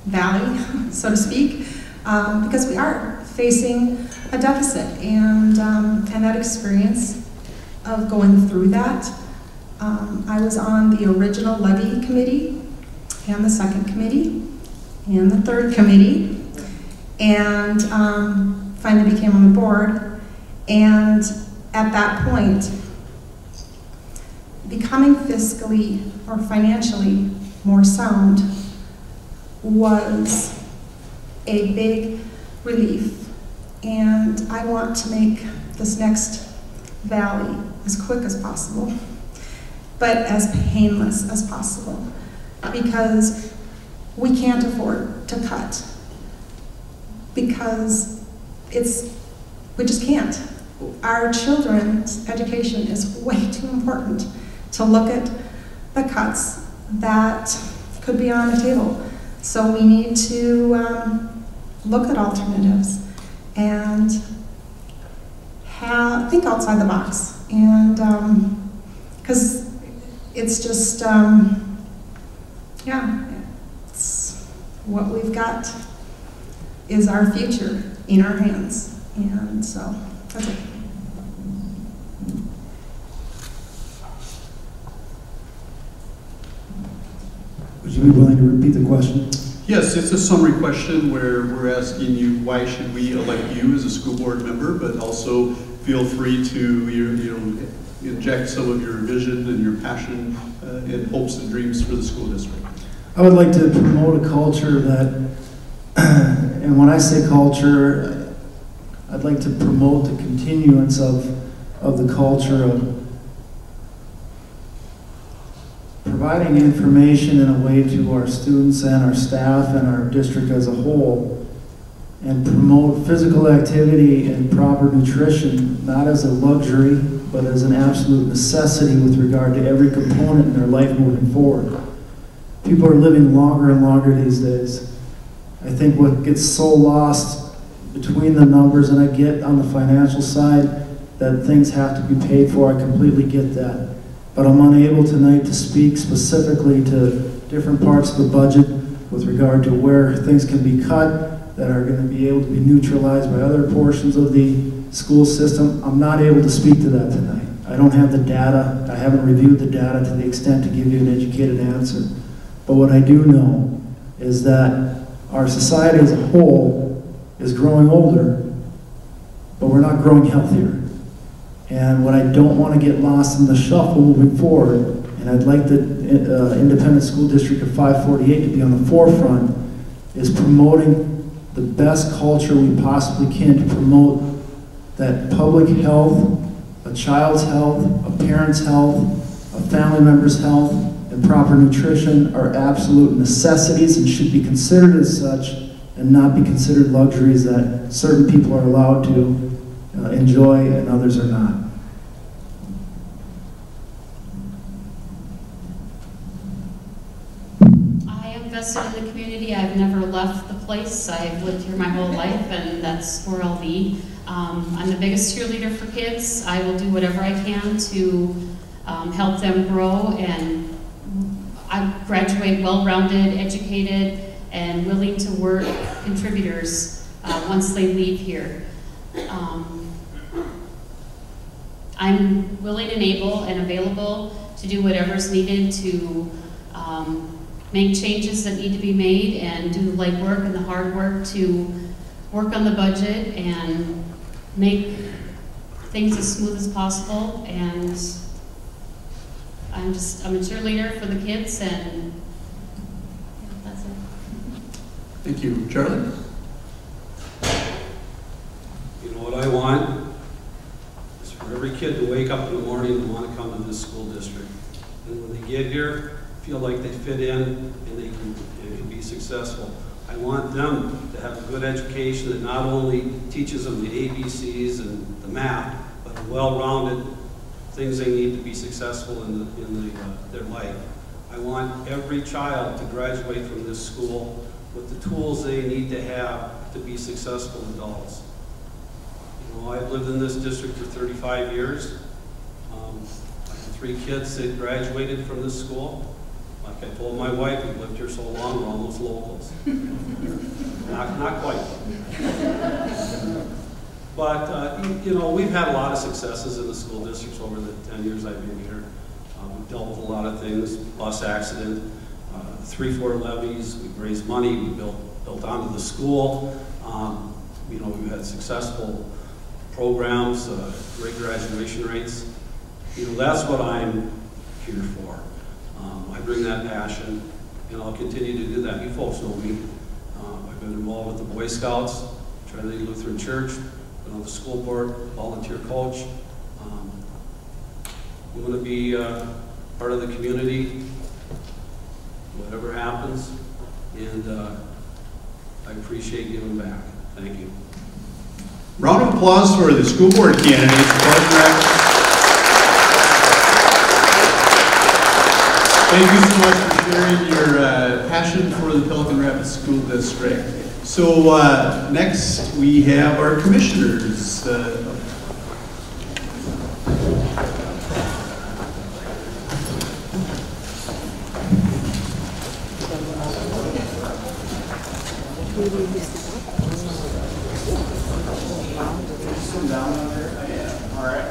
[SPEAKER 5] valley, so to speak, because we are facing a deficit, and that experience of going through that. I was on the original levy committee, and the second committee, and the third committee, and finally became on the board. And at that point, becoming fiscally or financially more sound was a big relief. And I want to make this next valley as quick as possible, but as painless as possible, because we can't afford to cut, because we just can't. Our children's education is way too important to look at the cuts that could be on the table. So we need to look at alternatives and think outside the box, and because it's just yeah, it's what we've got is our future in our hands, and so that's it.
[SPEAKER 6] Would you be willing to repeat the question?
[SPEAKER 2] Yes, it's a summary question where we're asking you why should we elect you as a school board member, but also feel free to inject some of your vision and your passion and hopes and dreams for the school district.
[SPEAKER 6] I would like to promote a culture that, and when I say culture, I'd like to promote the continuance of the culture of providing information in a way to our students and our staff and our district as a whole, and promote physical activity and proper nutrition, not as a luxury, but as an absolute necessity with regard to every component in their life moving forward. People are living longer and longer these days. I think what gets so lost between the numbers, and I get on the financial side that things have to be paid for, I completely get that. But I'm unable tonight to speak specifically to different parts of the budget with regard to where things can be cut that are going to be able to be neutralized by other portions of the school system. I'm not able to speak to that tonight. I don't have the data. I haven't reviewed the data to the extent to give you an educated answer. But what I do know is that our society as a whole is growing older, but we're not growing healthier. And what I don't want to get lost in the shuffle moving forward, and I'd like the independent school district of 548 to be on the forefront, is promoting the best culture we possibly can to promote that public health, a child's health, a parent's health, a family member's health, and proper nutrition are absolute necessities and should be considered as such and not be considered luxuries that certain people are allowed to enjoy and others are not.
[SPEAKER 7] I am vested in the community. I've never left the place. I've lived here my whole life, and that's where I'll be. I'm the biggest cheerleader for kids. I will do whatever I can to help them grow, and I graduate well-rounded, educated, and willing to work contributors once they leave here. I'm willing and able and available to do whatever's needed to make changes that need to be made and do the legwork and the hard work to work on the budget and make things as smooth as possible. And I'm a cheerleader for the kids, and that's it.
[SPEAKER 2] Thank you. Charlie?
[SPEAKER 3] You know what I want is for every kid to wake up in the morning and want to come to this school district. And when they get here, feel like they fit in and they can be successful. I want them to have a good education that not only teaches them the ABCs and the math, but the well-rounded things they need to be successful in their life. I want every child to graduate from this school with the tools they need to have to be successful adults. You know, I've lived in this district for 35 years. I have 3 kids that graduated from this school. Like I told my wife, we've lived here so long, we're almost locals. Not quite. But, you know, we've had a lot of successes in the school districts over the 10 years I've been here. We've dealt with a lot of things, bus accident, 3-4 levies, we've raised money, we built onto the school. You know, we've had successful programs, great graduation rates. You know, that's what I'm here for. I bring that passion, and I'll continue to do that. You folks know me. I've been involved with the Boy Scouts, Trinity Lutheran Church, been on the school board, volunteer coach. I'm going to be part of the community, whatever happens, and I appreciate giving back. Thank you.
[SPEAKER 2] Round of applause for the school board candidates. Thank you so much for sharing your passion for the Pelican Rapids School District. So next we have our commissioners. All right.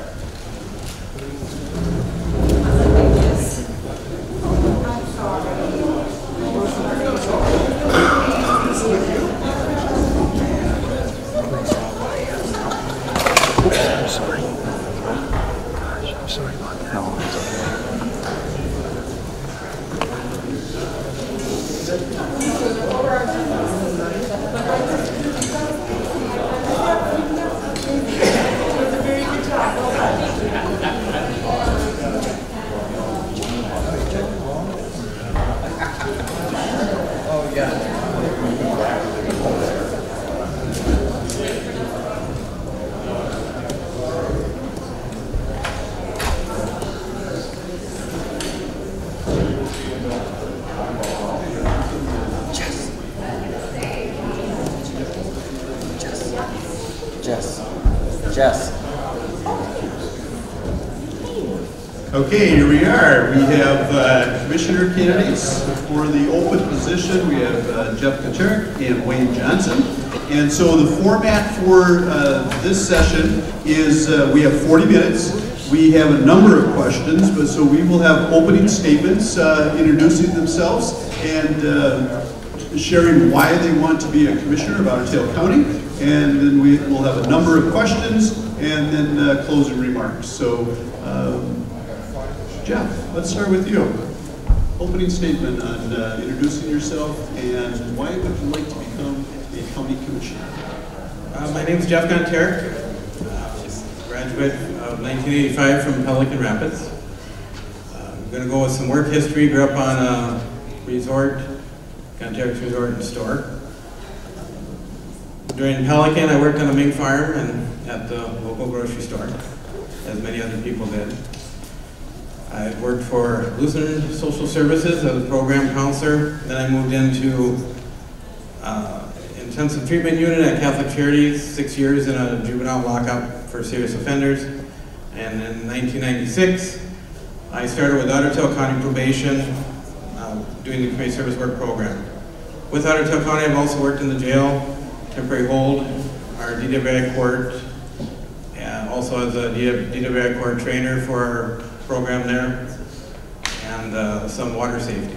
[SPEAKER 8] PRHS.
[SPEAKER 2] Okay, here we are. We have commissioner candidates for the open position. We have Jeff Kaczmarek and Wayne Johnson. And so the format for this session is we have 40 minutes. We have a number of questions, but so we will have opening statements introducing themselves and sharing why they want to be a commissioner of Otter Tail County. And then we will have a number of questions and then closing remarks. So Jeff, let's start with you. Opening statement on introducing yourself and why would you like to become a county commissioner?
[SPEAKER 9] My name is Jeff Kaczmarek, graduate of 1985 from Pelican Rapids. I'm going to go with some work history. Grew up on a resort, Kaczmarek's Resort and Store. During Pelican, I worked on a mink farm and at the local grocery store, as many other people did. I worked for Lutheran Social Services as a program counselor. Then I moved into intensive treatment unit at Catholic Charities, 6 years in a juvenile lockup for serious offenders. And in 1996, I started with Otter Tail County Probation, doing the community service work program. With Otter Tail County, I've also worked in the jail, temporary hold, our DWI court, and also as a DWI court trainer for our program there, and some water safety.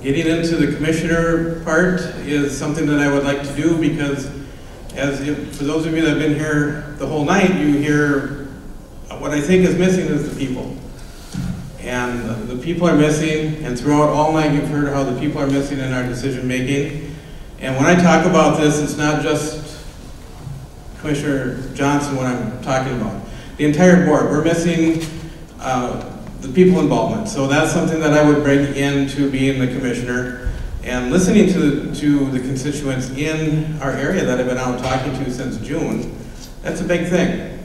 [SPEAKER 9] Getting into the commissioner part is something that I would like to do because for those of you that have been here the whole night, you hear what I think is missing is the people. And the people are missing, and throughout all night you've heard how the people are missing in our decision making. And when I talk about this, it's not just Commissioner Johnson what I'm talking about. The entire board, we're missing the people involvement. So that's something that I would bring into being the commissioner and listening to the constituents in our area that I've been out talking to since June. That's a big thing.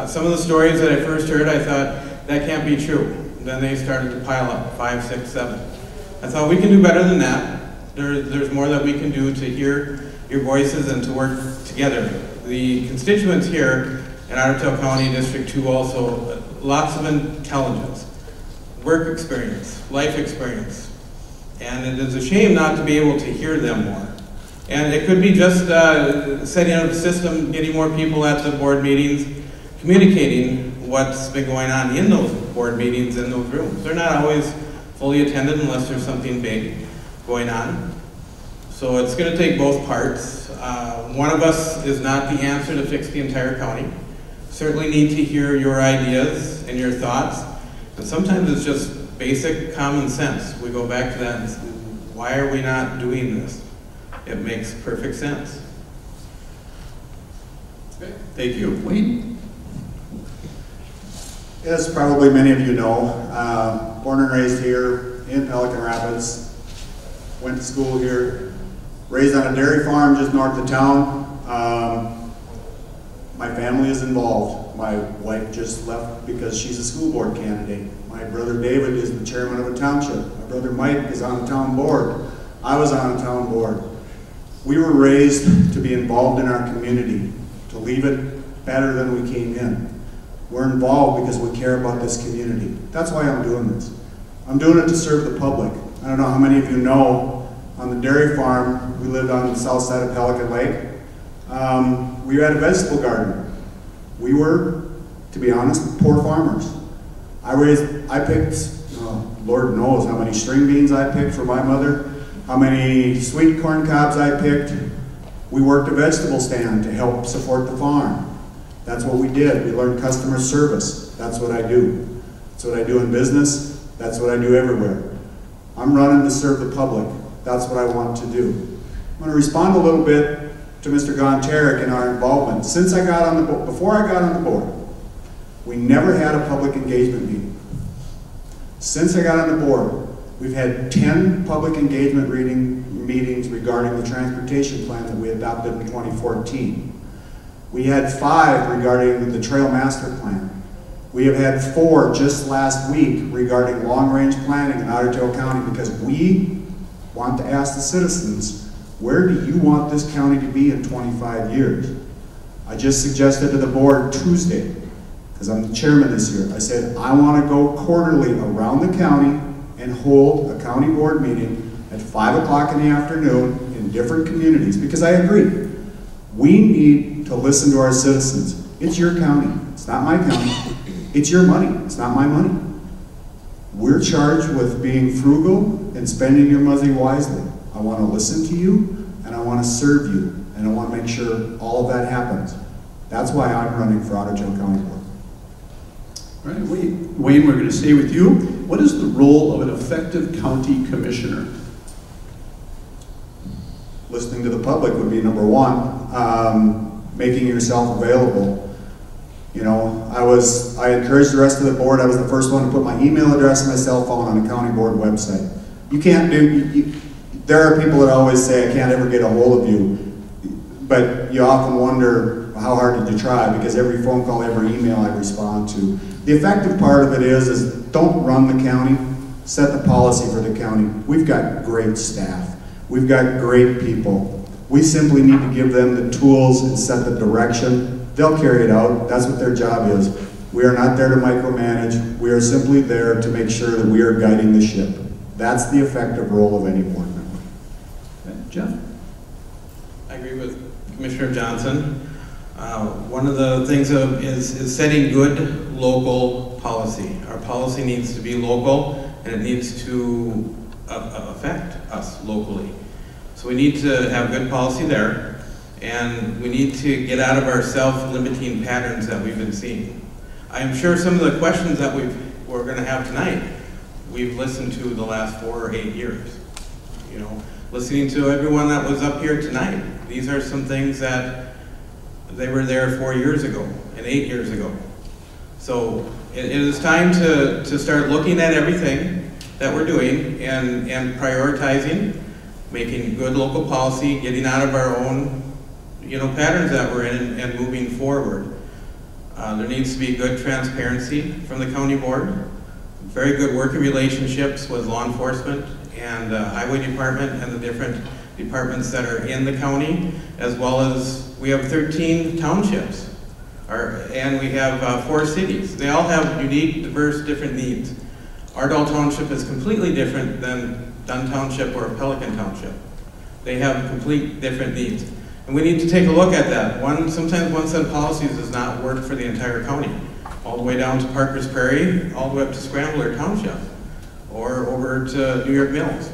[SPEAKER 9] Some of the stories that I first heard, I thought, that can't be true. Then they started to pile up, 5, 6, 7. I thought we can do better than that. There's more that we can do to hear your voices and to work together. The constituents here in Otter Tail County District 2 also, lots of intelligence, work experience, life experience. And it is a shame not to be able to hear them more. And it could be just setting up a system, getting more people at the board meetings, communicating what's been going on in those board meetings in those rooms. They're not always fully attended unless there's something big going on. So it's going to take both parts. One of us is not the answer to fix the entire county. Certainly need to hear your ideas and your thoughts. And sometimes it's just basic common sense. We go back to that and say, why are we not doing this? It makes perfect sense.
[SPEAKER 2] Okay, thank you. Wayne?
[SPEAKER 10] As probably many of you know, born and raised here in Pelican Rapids, went to school here, raised on a dairy farm just north of town. My family is involved. My wife just left because she's a school board candidate. My brother David is the chairman of a township. My brother Mike is on the town board. I was on the town board. We were raised to be involved in our community, to leave it better than we came in. We're involved because we care about this community. That's why I'm doing this. I'm doing it to serve the public. I don't know how many of you know, on the dairy farm, we lived on the south side of Pelican Lake. We had a vegetable garden. We were, to be honest, poor farmers. I picked, Lord knows how many string beans I picked for my mother, how many sweet corn cobs I picked. We worked a vegetable stand to help support the farm. That's what we did. We learned customer service. That's what I do. That's what I do in business. That's what I do everywhere. I'm running to serve the public. That's what I want to do. I'm going to respond a little bit to Mr. Kaczmarek and our involvement. Since I got on the board, before I got on the board, we never had a public engagement meeting. Since I got on the board, we've had 10 public engagement meetings regarding the transportation plan that we adopted in 2014. We had 5 regarding the trail master plan. We have had 4 just last week regarding long-range planning in Otter Tail County because we want to ask the citizens, where do you want this county to be in 25 years? I just suggested to the board Tuesday, because I'm the chairman this year, I said, I want to go quarterly around the county and hold a county board meeting at 5 o'clock in the afternoon in different communities, because I agree. We need to listen to our citizens. It's your county, it's not my county. It's your money, it's not my money. We're charged with being frugal and spending your money wisely. I want to listen to you, and I want to serve you, and I want to make sure all of that happens. That's why I'm running for Otter Tail County Board.
[SPEAKER 2] All right, Wayne, we're going to stay with you. What is the role of an effective county commissioner?
[SPEAKER 10] Listening to the public would be number one. Making yourself available. You know, I encouraged the rest of the board. I was the first one to put my email address and my cell phone on a county board website. You can't do, there are people that always say, I can't ever get a hold of you. But you often wonder, how hard did you try? Because every phone call, every email I respond to. The effective part of it is don't run the county, set the policy for the county. We've got great staff. We've got great people. We simply need to give them the tools and set the direction. They'll carry it out. That's what their job is. We are not there to micromanage. We are simply there to make sure that we are guiding the ship. That's the effective role of any board member.
[SPEAKER 2] Okay, Jeff?
[SPEAKER 9] I agree with Commissioner Johnson. One of the things is setting good local policy. Our policy needs to be local, and it needs to affect us locally. So we need to have good policy there, and we need to get out of our self-limiting patterns that we've been seeing. I am sure some of the questions that we're going to have tonight, we've listened to the last 4 or 8 years. You know, listening to everyone that was up here tonight, these are some things that they were there 4 years ago and 8 years ago. So it is time to start looking at everything that we're doing and prioritizing, making good local policy, getting out of our own, you know, patterns that we're in and moving forward. There needs to be good transparency from the county board, very good working relationships with law enforcement and highway department and the different departments that are in the county, as well as we have 13 townships, and we have 4 cities. They all have unique, diverse, different needs. Ardell Township is completely different than Dunn Township or Pelican Township. They have complete different needs. And we need to take a look at that. Sometimes one set of policies does not work for the entire county, all the way down to Parker's Prairie, all the way up to Scrambler Township, or over to New York Mills.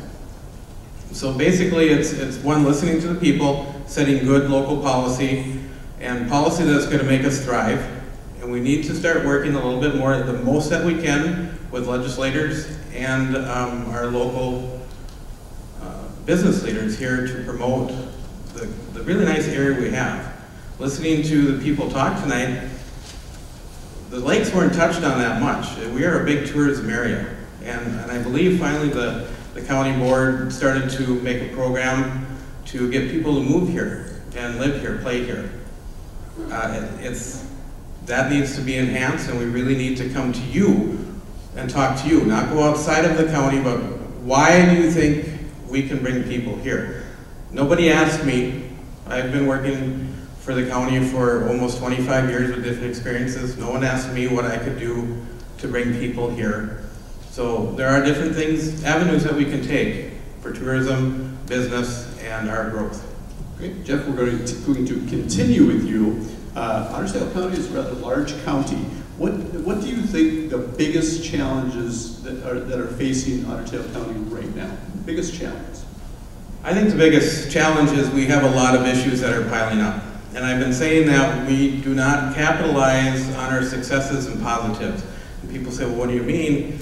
[SPEAKER 9] So basically it's one, listening to the people, setting good local policy, and policy that's going to make us thrive. And we need to start working a little bit more, the most that we can, with legislators and our local business leaders here to promote the really nice area we have. Listening to the people talk tonight, the lakes weren't touched on that much. We are a big tourism area, and I believe finally the county board started to make a program to get people to move here and live here, play here. That needs to be enhanced, and we really need to come to you and talk to you, not go outside of the county, but why do you think we can bring people here? Nobody asked me. I've been working for the county for almost 25 years with different experiences. No one asked me what I could do to bring people here. So there are different things, avenues that we can take for tourism, business, and our growth.
[SPEAKER 2] Great. Jeff, we're going to continue with you. Otter Tail County is a rather large county. What do you think the biggest challenges that are facing Otter Tail County right now? Biggest challenges?
[SPEAKER 9] I think the biggest challenge is we have a lot of issues that are piling up. And I've been saying that we do not capitalize on our successes and positives. And people say, well, what do you mean?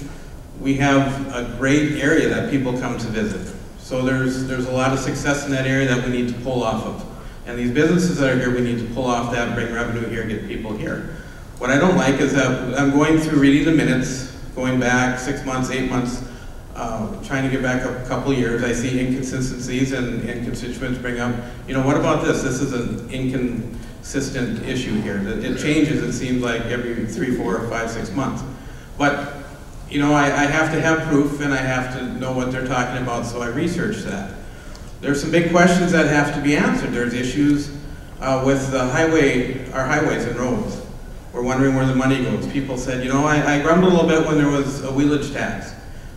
[SPEAKER 9] We have a great area that people come to visit. So there's a lot of success in that area that we need to pull off of. And these businesses that are here, we need to pull off that, bring revenue here, get people here. What I don't like is that I'm going through reading the minutes, going back 6 months, 8 months, trying to get back a couple of years. I see inconsistencies and constituents bring up, you know, what about this? This is an inconsistent issue here. It changes, it seems like, every 3, 4, 5, 6 months. But, you know, I have to have proof and I have to know what they're talking about, so I research that. There's some big questions that have to be answered. There's issues with our highways and roads. We're wondering where the money goes. People said, you know, I grumbled a little bit when there was a wheelage tax.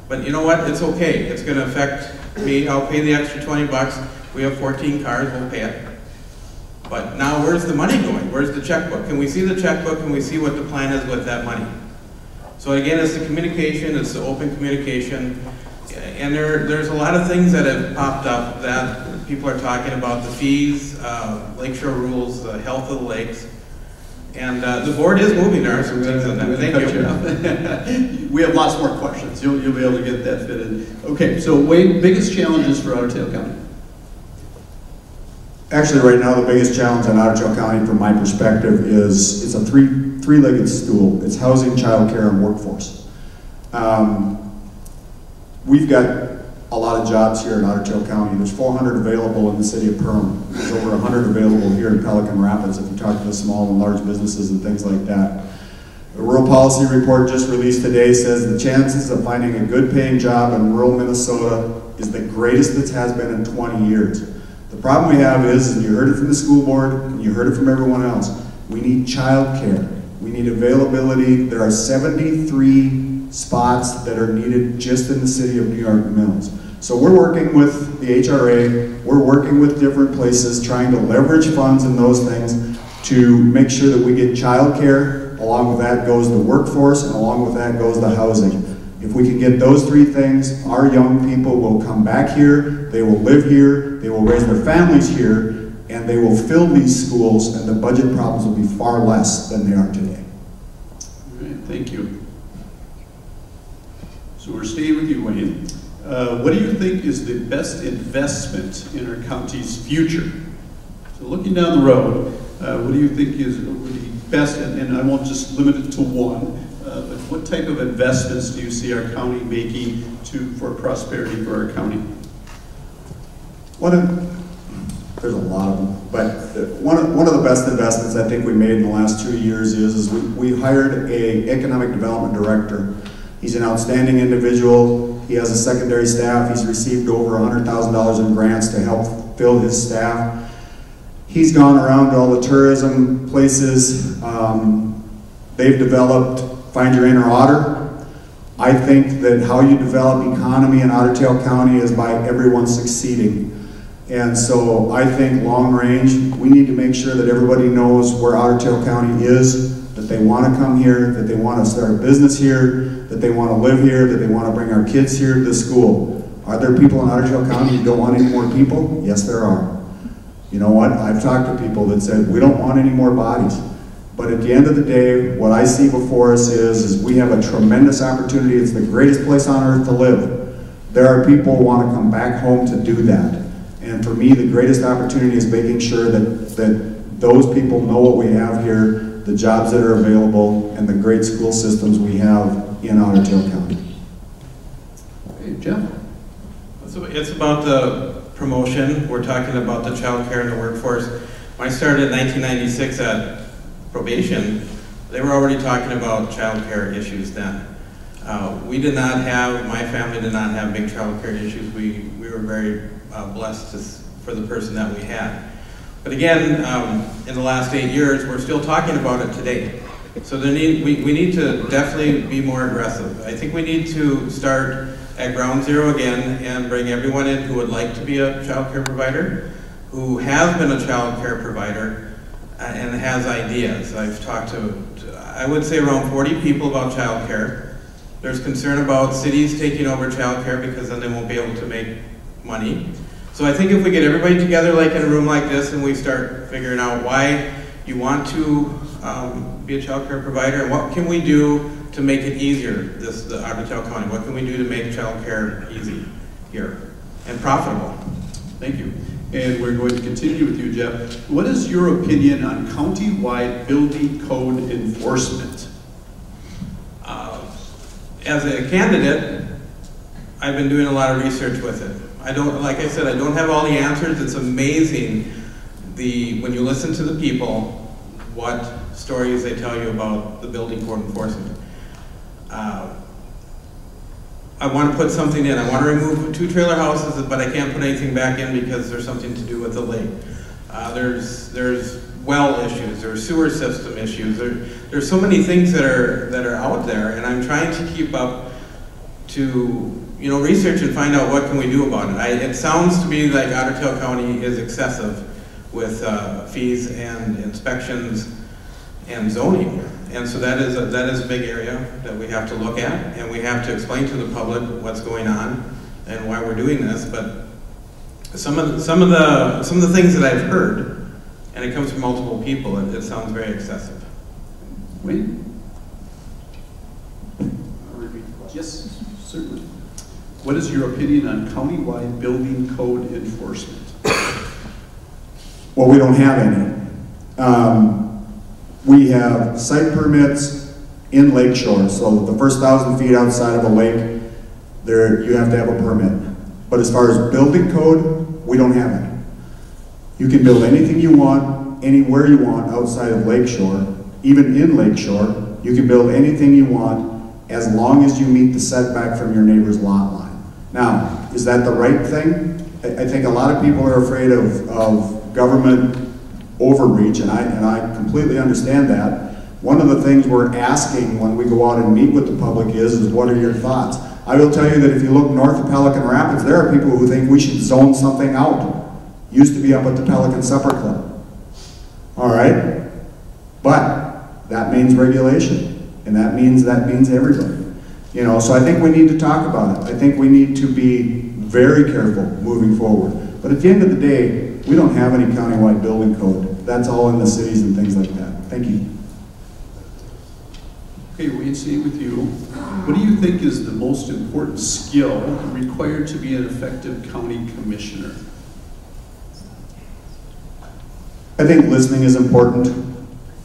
[SPEAKER 9] But you know what? It's okay. It's going to affect me. I'll pay the extra 20 bucks. We have 14 cars. We'll pay it. But now where's the money going? Where's the checkbook? Can we see the checkbook? Can we see what the plan is with that money? So again, it's the communication. It's the open communication. And there's a lot of things that have popped up that people are talking about. The fees, lakeshore rules, the health of the lakes. And the board is moving. There are some things on that. Thank you.
[SPEAKER 2] We have lots more questions. You'll be able to get that fitted. Okay, so Wade, biggest challenges for Otter Tail County?
[SPEAKER 10] Actually, right now, the biggest challenge in Otter Tail County, from my perspective, is it's a three-legged stool. It's housing, childcare, and workforce. We've got a lot of jobs here in Otter Tail County. There's 400 available in the city of Perham. There's over 100 available here in Pelican Rapids if you talk to the small and large businesses and things like that. The rural policy report just released today says the chances of finding a good paying job in rural Minnesota is the greatest it has been in 20 years. The problem we have is, and you heard it from the school board, and you heard it from everyone else, we need childcare. We need availability. There are 73 spots that are needed just in the city of New York Mills. So we're working with the HRA, we're working with different places, trying to leverage funds and those things to make sure that we get childcare. Along with that goes the workforce, and along with that goes the housing. If we can get those three things, our young people will come back here, they will live here, they will raise their families here, and they will fill these schools, and the budget problems will be far less than they are today.
[SPEAKER 2] All right, thank you. So we're staying with you, Wayne. What do you think is the best investment in our county's future? So looking down the road, what do you think is the best, and I won't just limit it to one, but what type of investments do you see our county making for prosperity for our county?
[SPEAKER 10] There's a lot of them, but one of the best investments I think we made in the last 2 years is we hired an economic development director. He's an outstanding individual. He has a secondary staff. He's received over $100,000 in grants to help fill his staff. He's gone around to all the tourism places. They've developed Find Your Inner Otter. I think that how you develop economy in Otter Tail County is by everyone succeeding. And so I think long range, we need to make sure that everybody knows where Otter Tail County is, that they want to come here, that they want to start a business here, that they want to live here, that they want to bring our kids here to school. Are there people in Otter Tail County who don't want any more people? Yes, there are. You know what? I've talked to people that said, we don't want any more bodies. But at the end of the day, what I see before us is we have a tremendous opportunity. It's the greatest place on earth to live. There are people who want to come back home to do that. And for me, the greatest opportunity is making sure that those people know what we have here, the jobs that are available, and the great school systems we have in Otter Tail County.
[SPEAKER 2] Hey, Jeff?
[SPEAKER 9] It's about the promotion. We're talking about the child care and the workforce. When I started in 1996 at probation, they were already talking about child care issues then. We did not have, my family did not have big child care issues. We were very blessed for the person that we had. But again, in the last 8 years, we're still talking about it today. So we need to definitely be more aggressive. I think we need to start at ground zero again and bring everyone in who would like to be a child care provider, who has been a child care provider, and has ideas. I've talked to, I would say, around 40 people about child care. There's concern about cities taking over child care because then they won't be able to make money. So I think if we get everybody together like in a room like this and we start figuring out why you want to be a child care provider and what can we do to make it easier, the Otter Tail County, what can we do to make child care easy here and profitable?
[SPEAKER 2] Thank you. And we're going to continue with you, Jeff. What is your opinion on county-wide building code enforcement?
[SPEAKER 9] As a candidate, I've been doing a lot of research with it. Like I said, I don't have all the answers. It's amazing when you listen to the people, what stories they tell you about the building code enforcement. I want to put something in. I want to remove 2 trailer houses, but I can't put anything back in because there's something to do with the lake. There's well issues, there's sewer system issues, there's so many things that are out there, and I'm trying to keep up to research and find out what can we do about it. It sounds to me like Otter Tail County is excessive with fees and inspections and zoning, and so that is a big area that we have to look at, and we have to explain to the public what's going on and why we're doing this. But some of the things that I've heard, and it comes from multiple people, it sounds very excessive.
[SPEAKER 2] Wayne? Yes, certainly. What is your opinion on countywide building code enforcement?
[SPEAKER 10] Well, we don't have any. We have site permits in Lakeshore, so the first 1,000 feet outside of a lake, there you have to have a permit. But as far as building code, we don't have any. You can build anything you want, anywhere you want outside of Lakeshore. Even in Lakeshore, you can build anything you want as long as you meet the setback from your neighbor's lot line. Now, is that the right thing? I think a lot of people are afraid of government overreach, and I completely understand that. One of the things we're asking when we go out and meet with the public is what are your thoughts? I will tell you that if you look north of Pelican Rapids, there are people who think we should zone something out. Used to be up at the Pelican Supper Club. All right? But that means regulation, and that means everybody. So I think we need to talk about it. I think we need to be very careful moving forward. But at the end of the day, we don't have any countywide building code. That's all in the cities and things like that. Thank you.
[SPEAKER 2] Okay, Wayne, staying with you. What do you think is the most important skill required to be an effective county commissioner?
[SPEAKER 10] I think listening is important.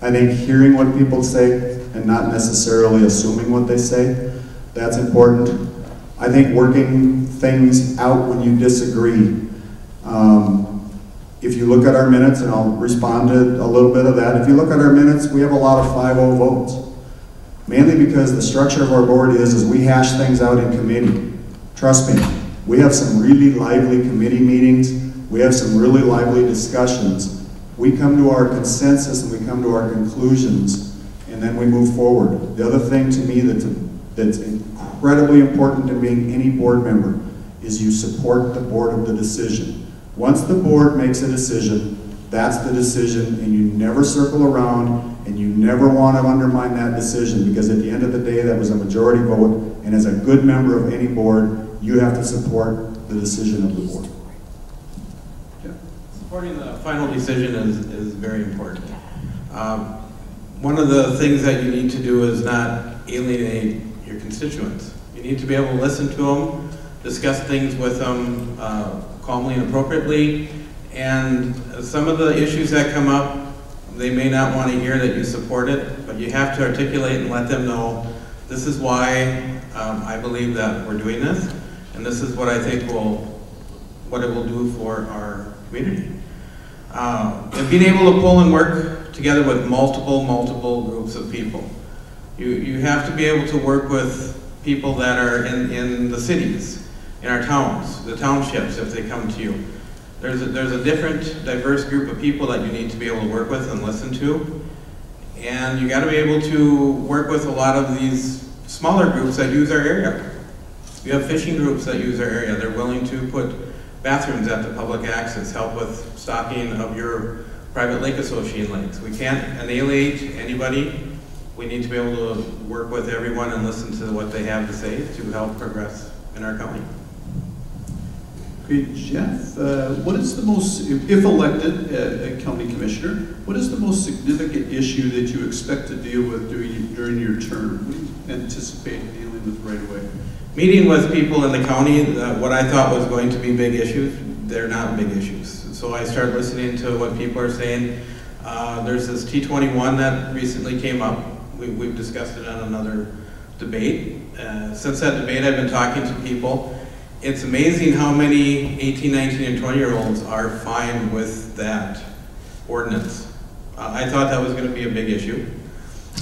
[SPEAKER 10] I think hearing what people say and not necessarily assuming what they say, that's important. I think working things out when you disagree. If you look at our minutes, and I'll respond to a little bit of that, if you look at our minutes, we have a lot of 5-0 votes. Mainly because the structure of our board is we hash things out in committee. Trust me, we have some really lively committee meetings. We have some really lively discussions. We come to our consensus and we come to our conclusions, and then we move forward. The other thing to me that's incredibly important to being any board member is you support the board of the decision. Once the board makes a decision, that's the decision, and you never circle around, and you never want to undermine that decision, because at the end of the day, that was a majority vote, and as a good member of any board, you have to support the decision of the board.
[SPEAKER 9] Supporting the final decision is very important. One of the things that you need to do is not alienate your constituents. You need to be able to listen to them, discuss things with them calmly and appropriately, and some of the issues that come up, they may not want to hear that you support it, but you have to articulate and let them know, this is why I believe that we're doing this, and this is what I think what it will do for our community. And being able to pull and work together with multiple groups of people. You have to be able to work with people that are in the cities, in our towns, the townships, if they come to you. There's a different, diverse group of people that you need to be able to work with and listen to. And you got to be able to work with a lot of these smaller groups that use our area. You have fishing groups that use our area. They're willing to put bathrooms at the public access, help with stocking of your private lake association lakes. We can't annihilate anybody. We need to be able to work with everyone and listen to what they have to say to help progress in our county.
[SPEAKER 2] Okay, Jeff, what is the most, if elected a county commissioner, what is the most significant issue that you expect to deal with during your term? What do you anticipate dealing with right away?
[SPEAKER 9] Meeting with people in the county, what I thought was going to be big issues, they're not big issues. So I started listening to what people are saying. There's this T21 that recently came up. We've discussed it on another debate. Since that debate, I've been talking to people. It's amazing how many 18, 19, and 20-year-olds are fine with that ordinance. I thought that was going to be a big issue.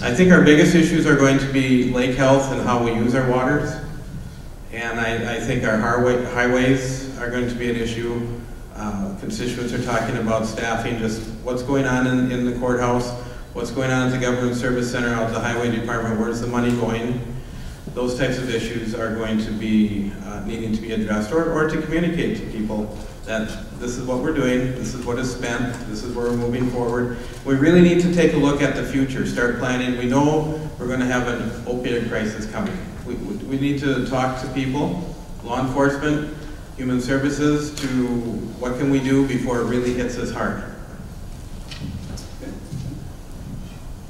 [SPEAKER 9] I think our biggest issues are going to be lake health and how we use our waters. And I think our highways are going to be an issue. Constituents are talking about staffing, just what's going on in the courthouse, what's going on at the Government Service Center, out at the Highway Department, where's the money going? Those types of issues are going to be needing to be addressed, or to communicate to people that this is what we're doing, this is what is spent, this is where we're moving forward. We really need to take a look at the future, start planning. We know we're going to have an opioid crisis coming. We need to talk to people, law enforcement, human services, to what can we do before it really hits us hard.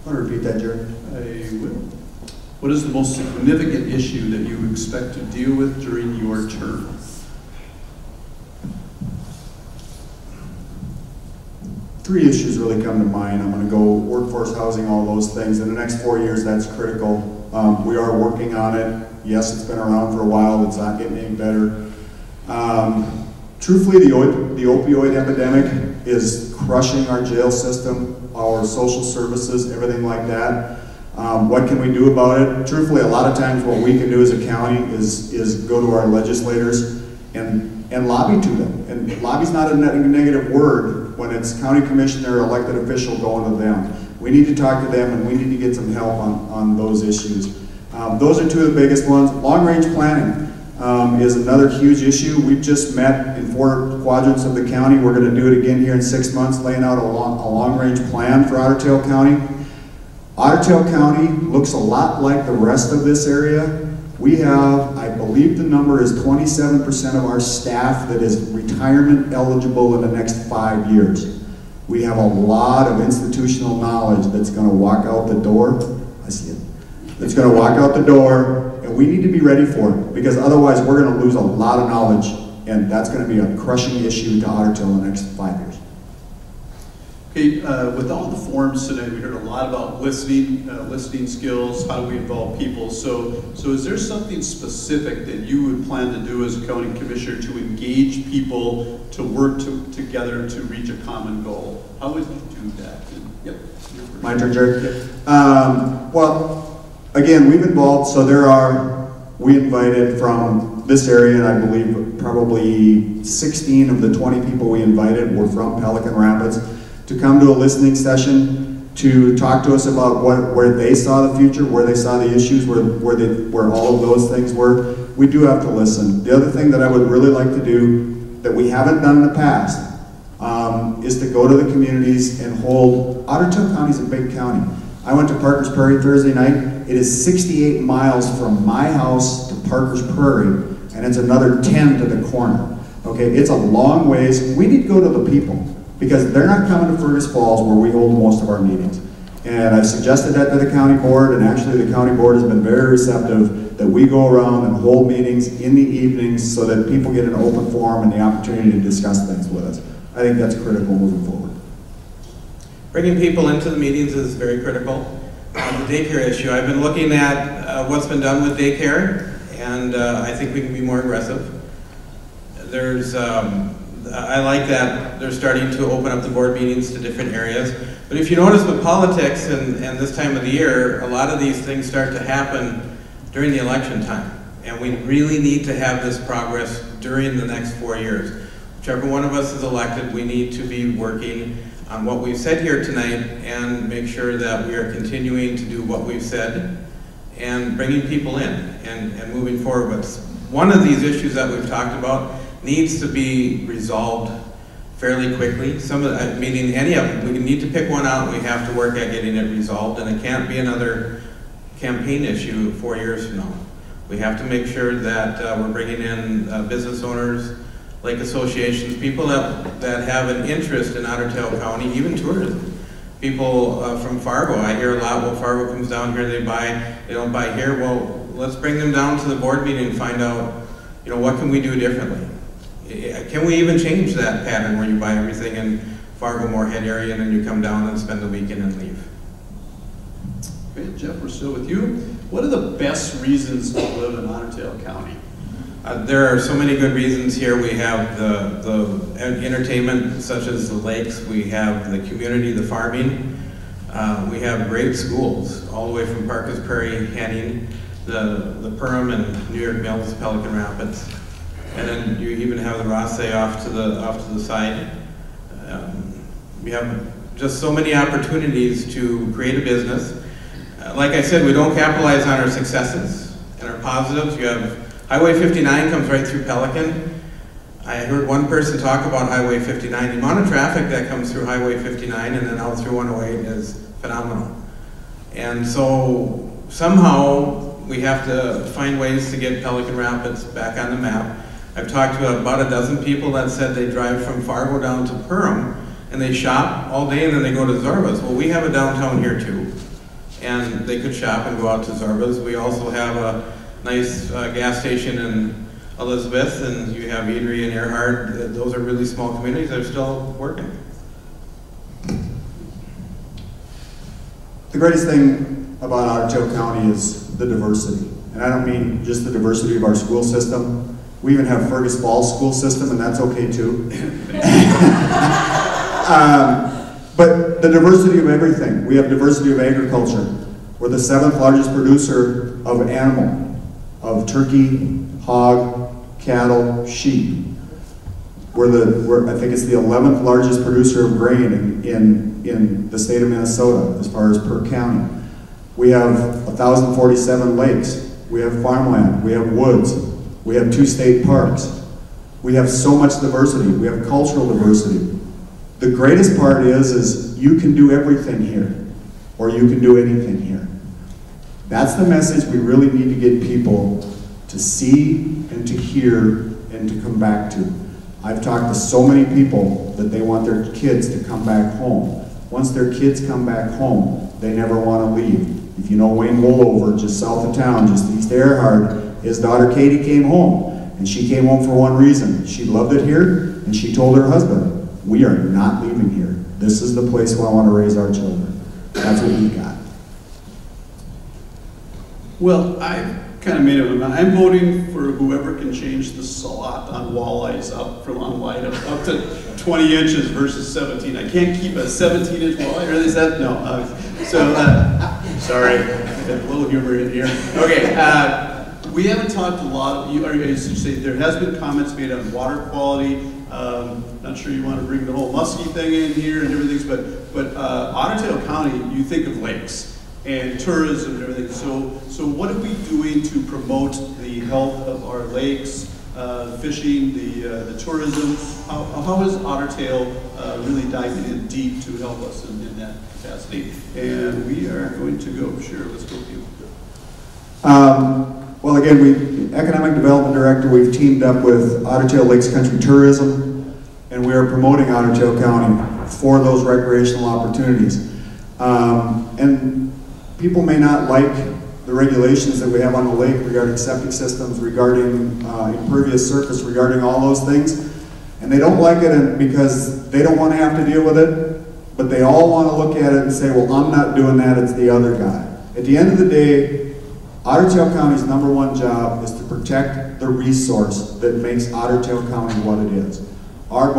[SPEAKER 10] Want to repeat that, Jerry?
[SPEAKER 2] I will. What is the most significant issue that you expect to deal with during your term?
[SPEAKER 10] Three issues really come to mind. I'm going to go workforce housing, all those things. In the next 4 years, that's critical. We are working on it. Yes, it's been around for a while. It's not getting any better. Truthfully, the opioid epidemic is crushing our jail system, our social services, everything like that. What can we do about it? Truthfully, a lot of times what we can do as a county is go to our legislators and lobby to them. And lobby's not a negative word when it's county commissioner or elected official going to them. We need to talk to them, and we need to get some help on those issues. Those are two of the biggest ones. Long-range planning is another huge issue. We've just met in 4 quadrants of the county. We're going to do it again here in 6 months, laying out a long-range plan for Otter Tail County. Otter Tail County looks a lot like the rest of this area. We have, I believe the number is 27% of our staff that is retirement eligible in the next 5 years. We have a lot of institutional knowledge that's going to walk out the door. I see it. That's going to walk out the door, and we need to be ready for it, because otherwise we're going to lose a lot of knowledge, and that's going to be a crushing issue to Otter Tail in the next 5 years.
[SPEAKER 2] Okay, with all the forums today, we heard a lot about listening skills, how do we involve people. So is there something specific that you would plan to do as a county commissioner to engage people to work together to reach a common goal? How would you do that? Yep.
[SPEAKER 10] My turn, Jerry? Well, again, we've involved, so we invited from this area, and I believe probably 16 of the 20 people we invited were from Pelican Rapids, to come to a listening session, to talk to us about where they saw the future, where they saw the issues, where all of those things were. We do have to listen. The other thing that I would really like to do that we haven't done in the past is to go to the communities and hold. Otter Tail County is a big county. I went to Parker's Prairie Thursday night. It is 68 miles from my house to Parker's Prairie, and it's another 10 to the corner. Okay, it's a long ways. We need to go to the people, because they're not coming to Fergus Falls where we hold most of our meetings. And I've suggested that to the county board, and actually the county board has been very receptive that we go around and hold meetings in the evenings so that people get an open forum and the opportunity to discuss things with us. I think that's critical moving forward.
[SPEAKER 9] Bringing people into the meetings is very critical. The daycare issue, I've been looking at what's been done with daycare, and I think we can be more aggressive. I like that they're starting to open up the board meetings to different areas. But if you notice with politics and this time of the year, a lot of these things start to happen during the election time. And we really need to have this progress during the next 4 years. Whichever one of us is elected, we need to be working on what we've said here tonight and make sure that we are continuing to do what we've said and bringing people in and moving forward. But one of these issues that we've talked about needs to be resolved fairly quickly. Meaning any of them, we need to pick one out and we have to work at getting it resolved, and it can't be another campaign issue 4 years from now. We have to make sure that we're bringing in business owners, lake associations, people that have an interest in Otter Tail County, even tourism. People from Fargo, I hear a lot, well, Fargo comes down here, they don't buy here. Well, let's bring them down to the board meeting and find out, what can we do differently? Can we even change that pattern where you buy everything in Fargo Moorhead area and then you come down and spend the weekend and leave?
[SPEAKER 2] Okay, Jeff, we're still with you. What are the best reasons to live in Otter Tail County?
[SPEAKER 9] There are so many good reasons here. We have the entertainment, such as the lakes. We have the community, the farming. We have great schools, all the way from Parker's Prairie, Henning, the Perham and New York Mills, Pelican Rapids. And then you even have the Rothsay off to the side. We have just so many opportunities to create a business. Like I said, we don't capitalize on our successes and our positives. You have Highway 59 comes right through Pelican. I heard one person talk about Highway 59. The amount of traffic that comes through Highway 59 and then out through 108 is phenomenal. And so somehow we have to find ways to get Pelican Rapids back on the map. I've talked to about a dozen people that said they drive from Fargo down to Perham and they shop all day and then they go to Zorba's. Well, we have a downtown here too, and they could shop and go out to Zorba's. We also have a nice gas station in Elizabeth, and you have Eatery and Earhart. Those are really small communities that are still working.
[SPEAKER 10] The greatest thing about Otter Tail County is the diversity. And I don't mean just the diversity of our school system. We even have Fergus Falls school system, and that's okay too. But the diversity of everything. We have diversity of agriculture. We're the 7th largest producer of animal, of turkey, hog, cattle, sheep. I think it's the 11th largest producer of grain in the state of Minnesota as far as per county. We have 1,047 lakes. We have farmland. We have woods. We have 2 state parks. We have so much diversity. We have cultural diversity. The greatest part is you can do everything here, or you can do anything here. That's the message we really need to get people to see and to hear and to come back to. I've talked to so many people that they want their kids to come back home. Once their kids come back home, they never want to leave. If you know Wayne Woolover, just south of town, just east of Earhart, his daughter Katie came home. And she came home for one reason. She loved it here, and she told her husband, we are not leaving here. This is the place where I want to raise our children. That's what we got.
[SPEAKER 2] Well, I've kind of made up my mind. I'm voting for whoever can change the slot on walleyes up from on light up to 20 inches versus 17. I can't keep a 17-inch walleye, or is that? No. Sorry, a little humor in here. Okay. We haven't talked a lot, as you say, there has been comments made on water quality. Not sure you want to bring the whole musky thing in here and everything, but Otter Tail County, you think of lakes and tourism and everything. So what are we doing to promote the health of our lakes, fishing, the tourism? How is Otter Tail really diving in deep to help us in that capacity? And we are going to go, sure, let's go with you.
[SPEAKER 10] Well, again, Economic Development Director, we've teamed up with Otter Tail Lakes Country Tourism, and we are promoting Otter Tail County for those recreational opportunities. And people may not like the regulations that we have on the lake regarding septic systems, regarding impervious surface, regarding all those things, and they don't like it because they don't want to have to deal with it, but they all want to look at it and say, well, I'm not doing that, it's the other guy. At the end of the day, Otter Tail County's #1 job is to protect the resource that makes Otter Tail County what it is. Our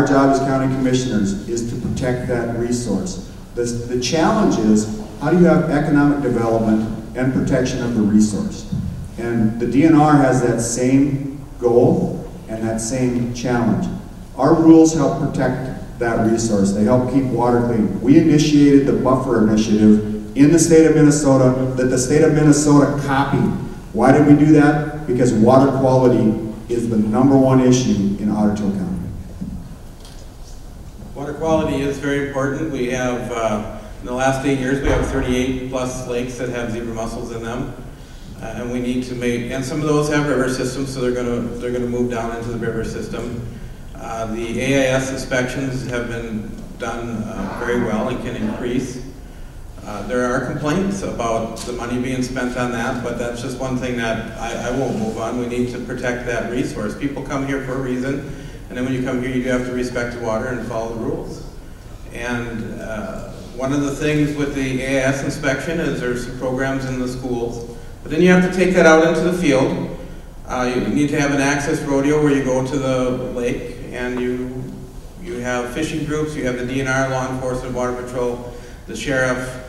[SPEAKER 10] job as county commissioners is to protect that resource. The challenge is, how do you have economic development and protection of the resource? And the DNR has that same goal and that same challenge. Our rules help protect that resource. They help keep water clean. We initiated the buffer initiative in the state of Minnesota that the state of Minnesota copied. Why did we do that? Because water quality is the #1 issue in Otter Tail County.
[SPEAKER 9] Water quality is very important. We have, in the last 8 years, we have 38 plus lakes that have zebra mussels in them. And we need to make, and some of those have river systems, so they're gonna move down into the river system. The AIS inspections have been done very well and can increase. There are complaints about the money being spent on that, but that's just one thing that I won't move on. We need to protect that resource. People come here for a reason, and then when you come here, you do have to respect the water and follow the rules. And one of the things with the AIS inspection is there's some programs in the schools, but then you have to take that out into the field. You need to have an access rodeo where you go to the lake, and you have fishing groups, you have the DNR, law enforcement, water patrol, the sheriff,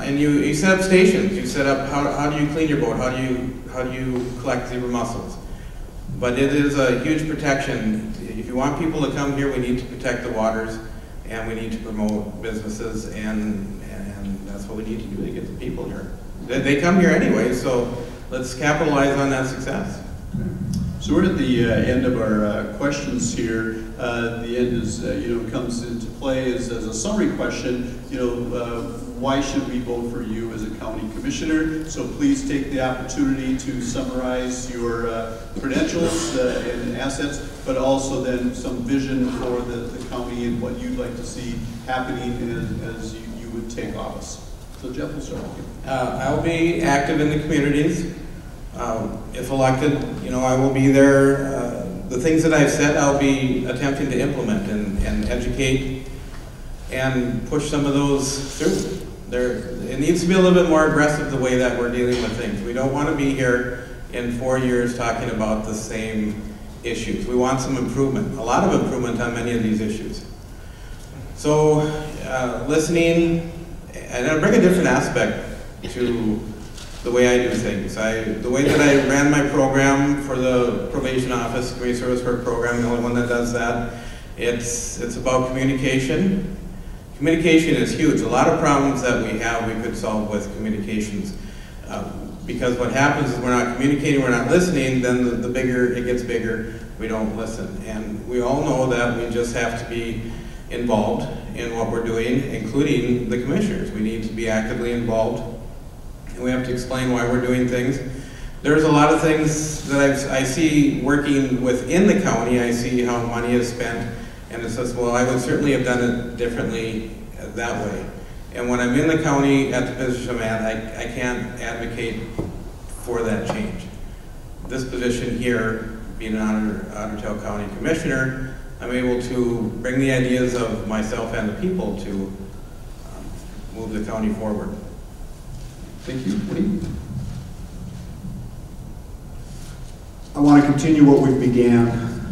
[SPEAKER 9] and you set up stations. You set up how do you clean your boat? How do you collect zebra mussels? But it is a huge protection. If you want people to come here, we need to protect the waters, and we need to promote businesses, and that's what we need to do to get the people here. They come here anyway, so let's capitalize on that success.
[SPEAKER 2] So we're at the end of our questions here. The end is, comes into play as a summary question. Why should we vote for you as a county commissioner? So please take the opportunity to summarize your credentials and assets, but also then some vision for the county and what you'd like to see happening as you would take office. So Jeff, we'll start with you.
[SPEAKER 9] I'll be active in the communities. If elected, I will be there. The things that I've said, I'll be attempting to implement and educate and push some of those through. It needs to be a little bit more aggressive the way that we're dealing with things. We don't want to be here in 4 years talking about the same issues. We want some improvement, a lot of improvement on many of these issues. So listening, and I'll bring a different aspect to the way I do things. The way that I ran my program for the probation office, community service work program, the only one that does that, it's about communication. Communication is huge. A lot of problems that we have, we could solve with communications. Because what happens is we're not communicating, we're not listening, then the bigger it gets bigger, we don't listen. And we all know that we just have to be involved in what we're doing, including the commissioners. We need to be actively involved, and we have to explain why we're doing things. There's a lot of things that I see working within the county. I see how money is spent, and it says, well, I would certainly have done it differently that way. And when I'm in the county at the position I'm at, I can't advocate for that change. This position here, being an Otter Tail County Commissioner, I'm able to bring the ideas of myself and the people to move the county forward.
[SPEAKER 2] Thank you. Woody?
[SPEAKER 10] I want to continue what we began.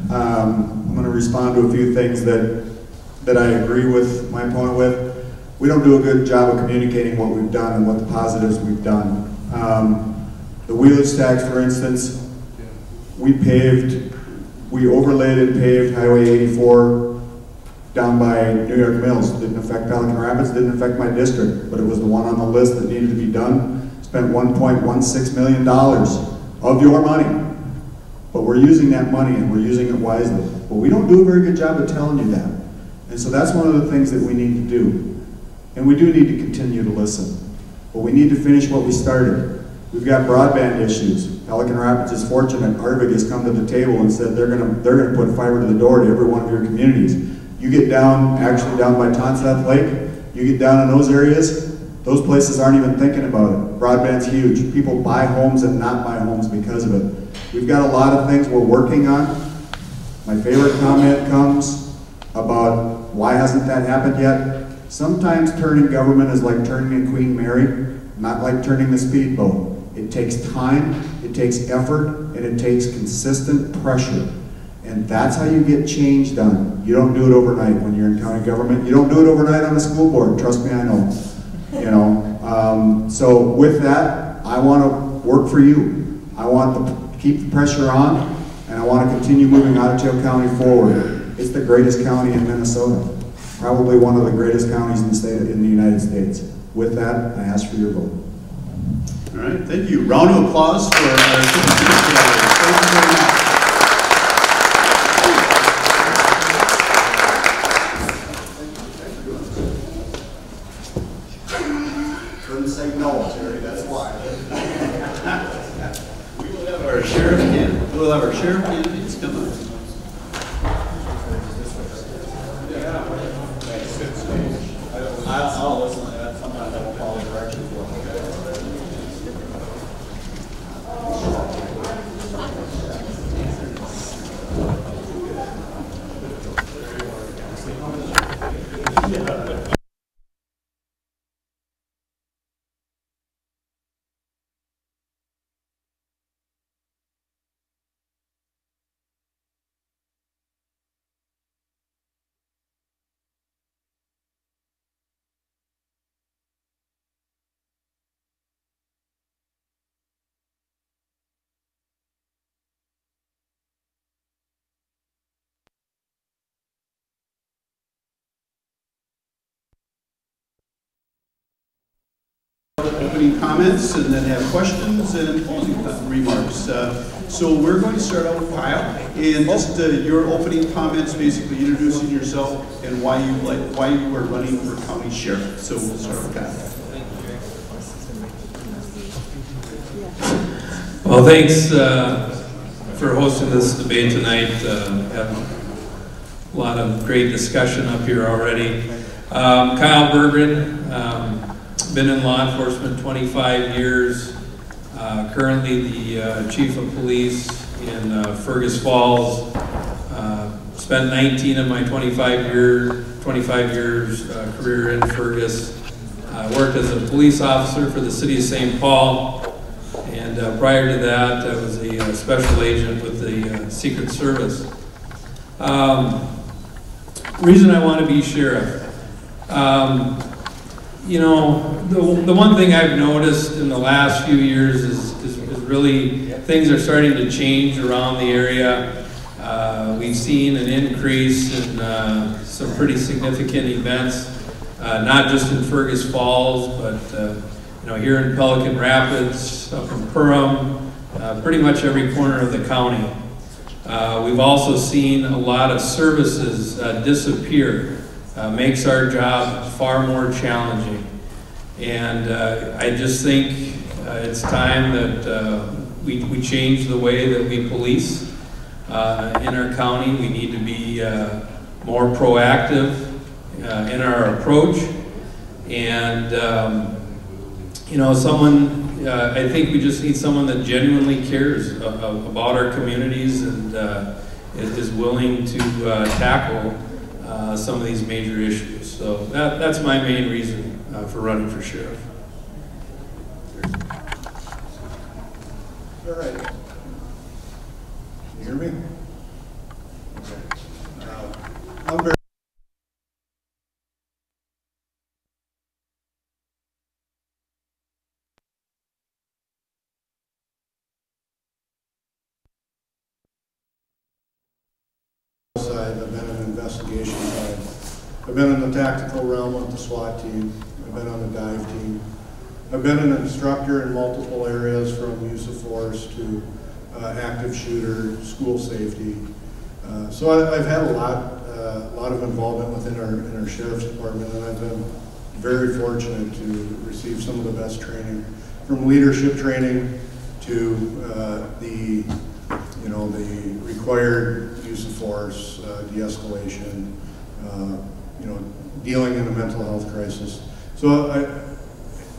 [SPEAKER 10] I'm going to respond to a few things that I agree with my opponent with. We don't do a good job of communicating what we've done and what the positives we've done. The wheelage tax, for instance, we overlaid and paved Highway 84 down by New York Mills. Didn't affect Pelican Rapids, didn't affect my district, but it was the one on the list that needed to be done. Spent $1.16 million of your money. But we're using that money and we're using it wisely. But we don't do a very good job of telling you that. And so that's one of the things that we need to do. And we do need to continue to listen. But we need to finish what we started. We've got broadband issues. Pelican Rapids is fortunate. Arvig has come to the table and said they're gonna put fiber to the door to every one of your communities. You get down, actually down by Tonseth Lake, you get down in those areas, those places aren't even thinking about it. Broadband's huge. People buy homes and not buy homes because of it. We've got a lot of things we're working on. My favorite comment comes about why hasn't that happened yet? Sometimes turning government is like turning a Queen Mary, not like turning the speedboat. It takes time, it takes effort, and it takes consistent pressure. And that's how you get change done. You don't do it overnight when you're in county government. You don't do it overnight on the school board. Trust me, I know. So with that, I want to work for you. I want to keep the pressure on, and I want to continue moving Otter Tail County forward. It's the greatest county in Minnesota. Probably one of the greatest counties in the United States. With that, I ask for your vote.
[SPEAKER 2] All right, thank you. Round of applause for our city secretary. Thank you very much.
[SPEAKER 10] Couldn't say no, Terry, that's why.
[SPEAKER 2] We will have our sheriff candidate. We'll have our sheriff candidates come up.
[SPEAKER 10] I'll listen to that. Sometimes I won't follow directions.
[SPEAKER 2] opening comments and then have questions and closing remarks. So we're going to start out with Kyle, and just your opening comments, basically introducing yourself and why you were running for county sheriff. So we'll start with Kyle.
[SPEAKER 8] Well, thanks for hosting this debate tonight. Had a lot of great discussion up here already. Kyle Berggren, been in law enforcement 25 years. Currently the chief of police in Fergus Falls. Spent 19 of my 25 years career in Fergus. Worked as a police officer for the city of St. Paul. And prior to that, I was a special agent with the Secret Service. Reason I want to be sheriff. You know, the one thing I've noticed in the last few years is really things are starting to change around the area. We've seen an increase in some pretty significant events, not just in Fergus Falls, but you know, here in Pelican Rapids, up in Perham, pretty much every corner of the county. We've also seen a lot of services disappear. Makes our job far more challenging. And I just think it's time that we change the way that we police in our county. We need to be more proactive in our approach. And you know, I think we just need someone that genuinely cares about our communities and is willing to tackle some of these major issues. So that's my main reason for running for sheriff.
[SPEAKER 10] All right. Can you hear me? Okay. I'm very side. I've been in the investigation side. I've been in the tactical realm with the SWAT team. I've been on the dive team. I've been an instructor in multiple areas, from use of force to active shooter, school safety. So I've had a lot of involvement within our sheriff's department, and I've been very fortunate to receive some of the best training, from leadership training to the required use of force, de-escalation, dealing in a mental health crisis. So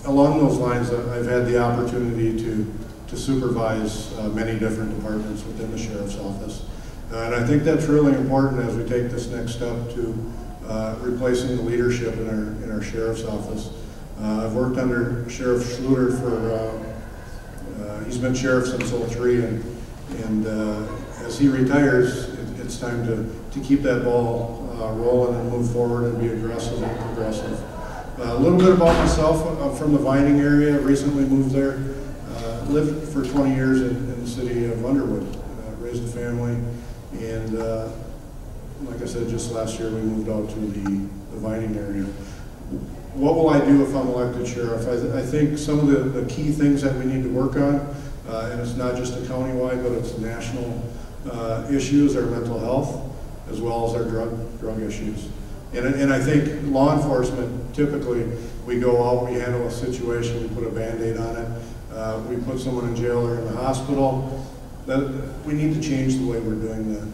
[SPEAKER 10] along those lines, I've had the opportunity to supervise many different departments within the sheriff's office. And I think that's really important as we take this next step to replacing the leadership in our sheriff's office. I've worked under Sheriff Schluter he's been sheriff since '03, and as he retires, it's time to keep that ball rolling and move forward and be aggressive and progressive. A little bit about myself. I'm from the Vining area, recently moved there. Lived for 20 years in the city of Underwood, raised a family, and like I said, just last year we moved out to the Vining area. What will I do if I'm elected sheriff? I think some of the key things that we need to work on, and it's not just a countywide, but it's national issues, our mental health, as well as our drug issues. And I think law enforcement, typically, we go out, we handle a situation, we put a Band-Aid on it, we put someone in jail or in the hospital. We need to change the way we're doing that.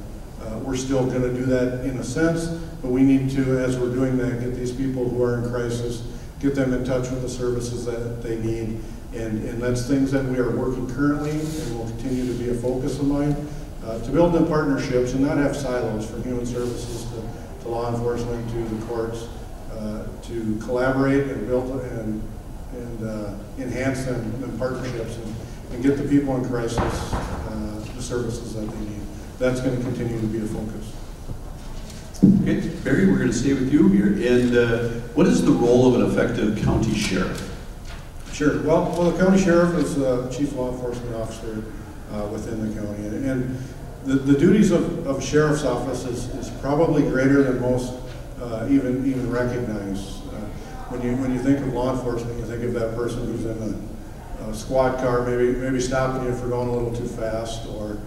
[SPEAKER 10] We're still going to do that in a sense, but we need to, as we're doing that, get these people who are in crisis, get them in touch with the services that they need. And that's things that we are working currently and will continue to be a focus of mine, to build them partnerships and not have silos, from human services to law enforcement to the courts, to collaborate and build and enhance them partnerships and get the people in crisis the services that they need. That's going to continue to be a focus.
[SPEAKER 2] Okay, Barry, we're going to stay with you here. And what is the role of an effective county sheriff?
[SPEAKER 10] Sure. Well, the county sheriff is chief law enforcement officer within the county, and the duties of a sheriff's office is probably greater than most even recognize. when you think of law enforcement, you think of that person who's in a squad car, maybe stopping you for going a little too fast, or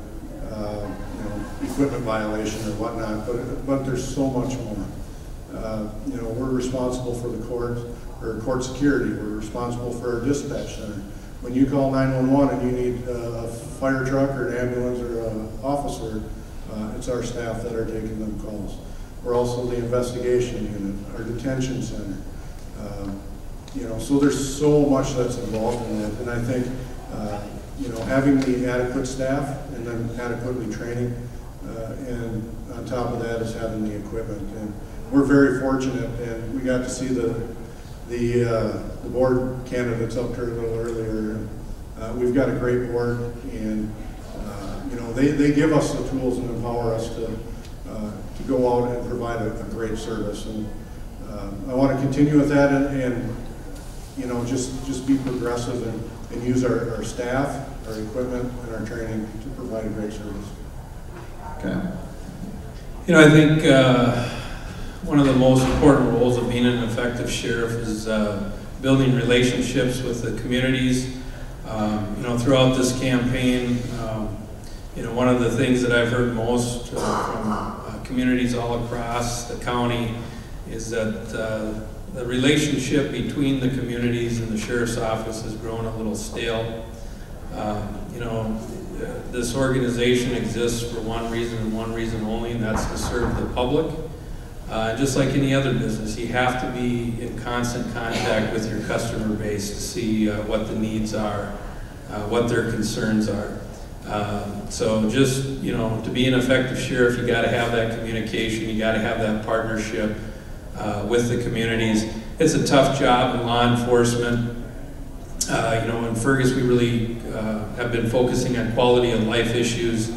[SPEAKER 10] equipment violation or whatnot. But there's so much more. We're responsible for the court security. We're responsible for our dispatch center. When you call 911 and you need a fire truck or an ambulance or an officer, it's our staff that are taking them calls. We're also the investigation unit, our detention center. So there's so much that's involved in that, and I think having the adequate staff and then adequately training, and on top of that is having the equipment. And we're very fortunate, and we got to see the board candidates up here a little earlier. We've got a great board, and they give us the tools and empower us to go out and provide a great service. And I want to continue with that, and just be progressive and use our staff, our equipment, and our training to provide a great service.
[SPEAKER 2] Okay.
[SPEAKER 8] I think one of the most important roles of being an effective sheriff is building relationships with the communities. Throughout this campaign, one of the things that I've heard most from communities all across the county is that the relationship between the communities and the sheriff's office has grown a little stale. This organization exists for one reason and one reason only, and that's to serve the public. Just like any other business, you have to be in constant contact with your customer base to see what the needs are, what their concerns are. So just, to be an effective sheriff, you got to have that communication, you got to have that partnership with the communities. It's a tough job in law enforcement. In Fergus, we really have been focusing on quality of life issues.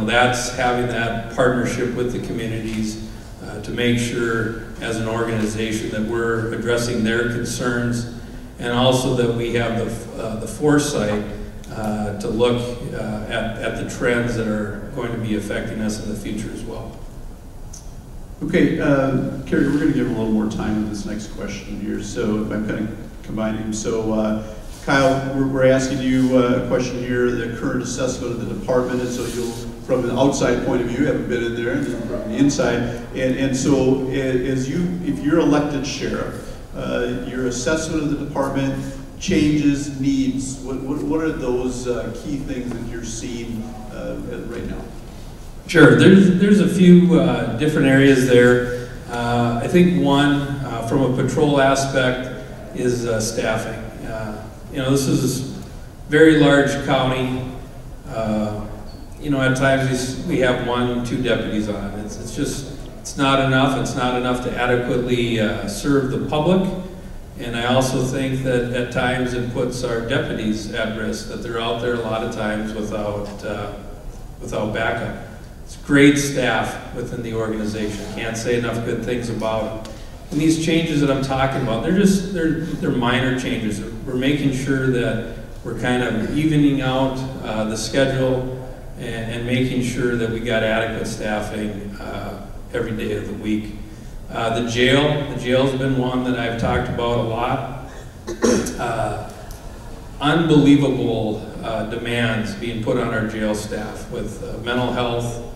[SPEAKER 8] That's having that partnership with the communities to make sure as an organization that we're addressing their concerns, and also that we have the foresight to look at the trends that are going to be affecting us in the future as well.
[SPEAKER 2] Okay, Carrie, we're going to give a little more time to this next question here, so if I'm kind of combining. So, Kyle, we're asking you a question here, the current assessment of the department, and so you'll, from an outside point of view, you haven't been in there, and then from the inside, and so if you're elected sheriff, your assessment of the department changes, needs, what are those key things that you're seeing right now?
[SPEAKER 8] Sure, there's a few different areas there. I think one, from a patrol aspect, is staffing. This is a very large county. At times we have 1-2 deputies on. It's not enough. It's not enough to adequately serve the public. And I also think that at times it puts our deputies at risk, that they're out there a lot of times without backup. It's great staff within the organization. Can't say enough good things about them. And these changes that I'm talking about, they're minor changes. We're making sure that we're kind of evening out the schedule and making sure that we got adequate staffing every day of the week. The jail's been one that I've talked about a lot. Unbelievable demands being put on our jail staff with mental health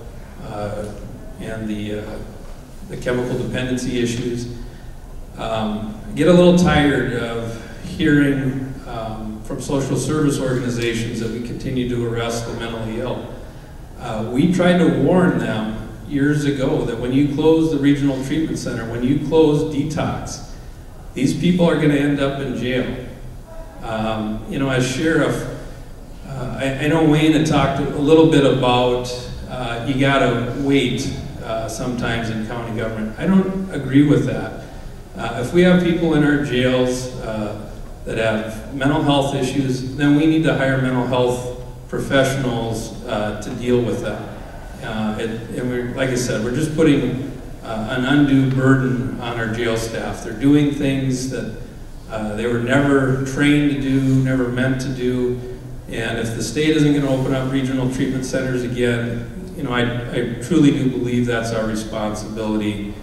[SPEAKER 8] and the chemical dependency issues. Get a little tired of hearing from social service organizations that we continue to arrest the mentally ill. We tried to warn them years ago that when you close the regional treatment center, when you close detox, these people are going to end up in jail. As sheriff, I know Wayne had talked a little bit about you got to wait sometimes in county government. I don't agree with that. If we have people in our jails that have mental health issues, then we need to hire mental health professionals to deal with that. And we're, like I said, we're just putting an undue burden on our jail staff. They're doing things that they were never trained to do, never meant to do. And if the state isn't going to open up regional treatment centers again, I truly do believe that's our responsibility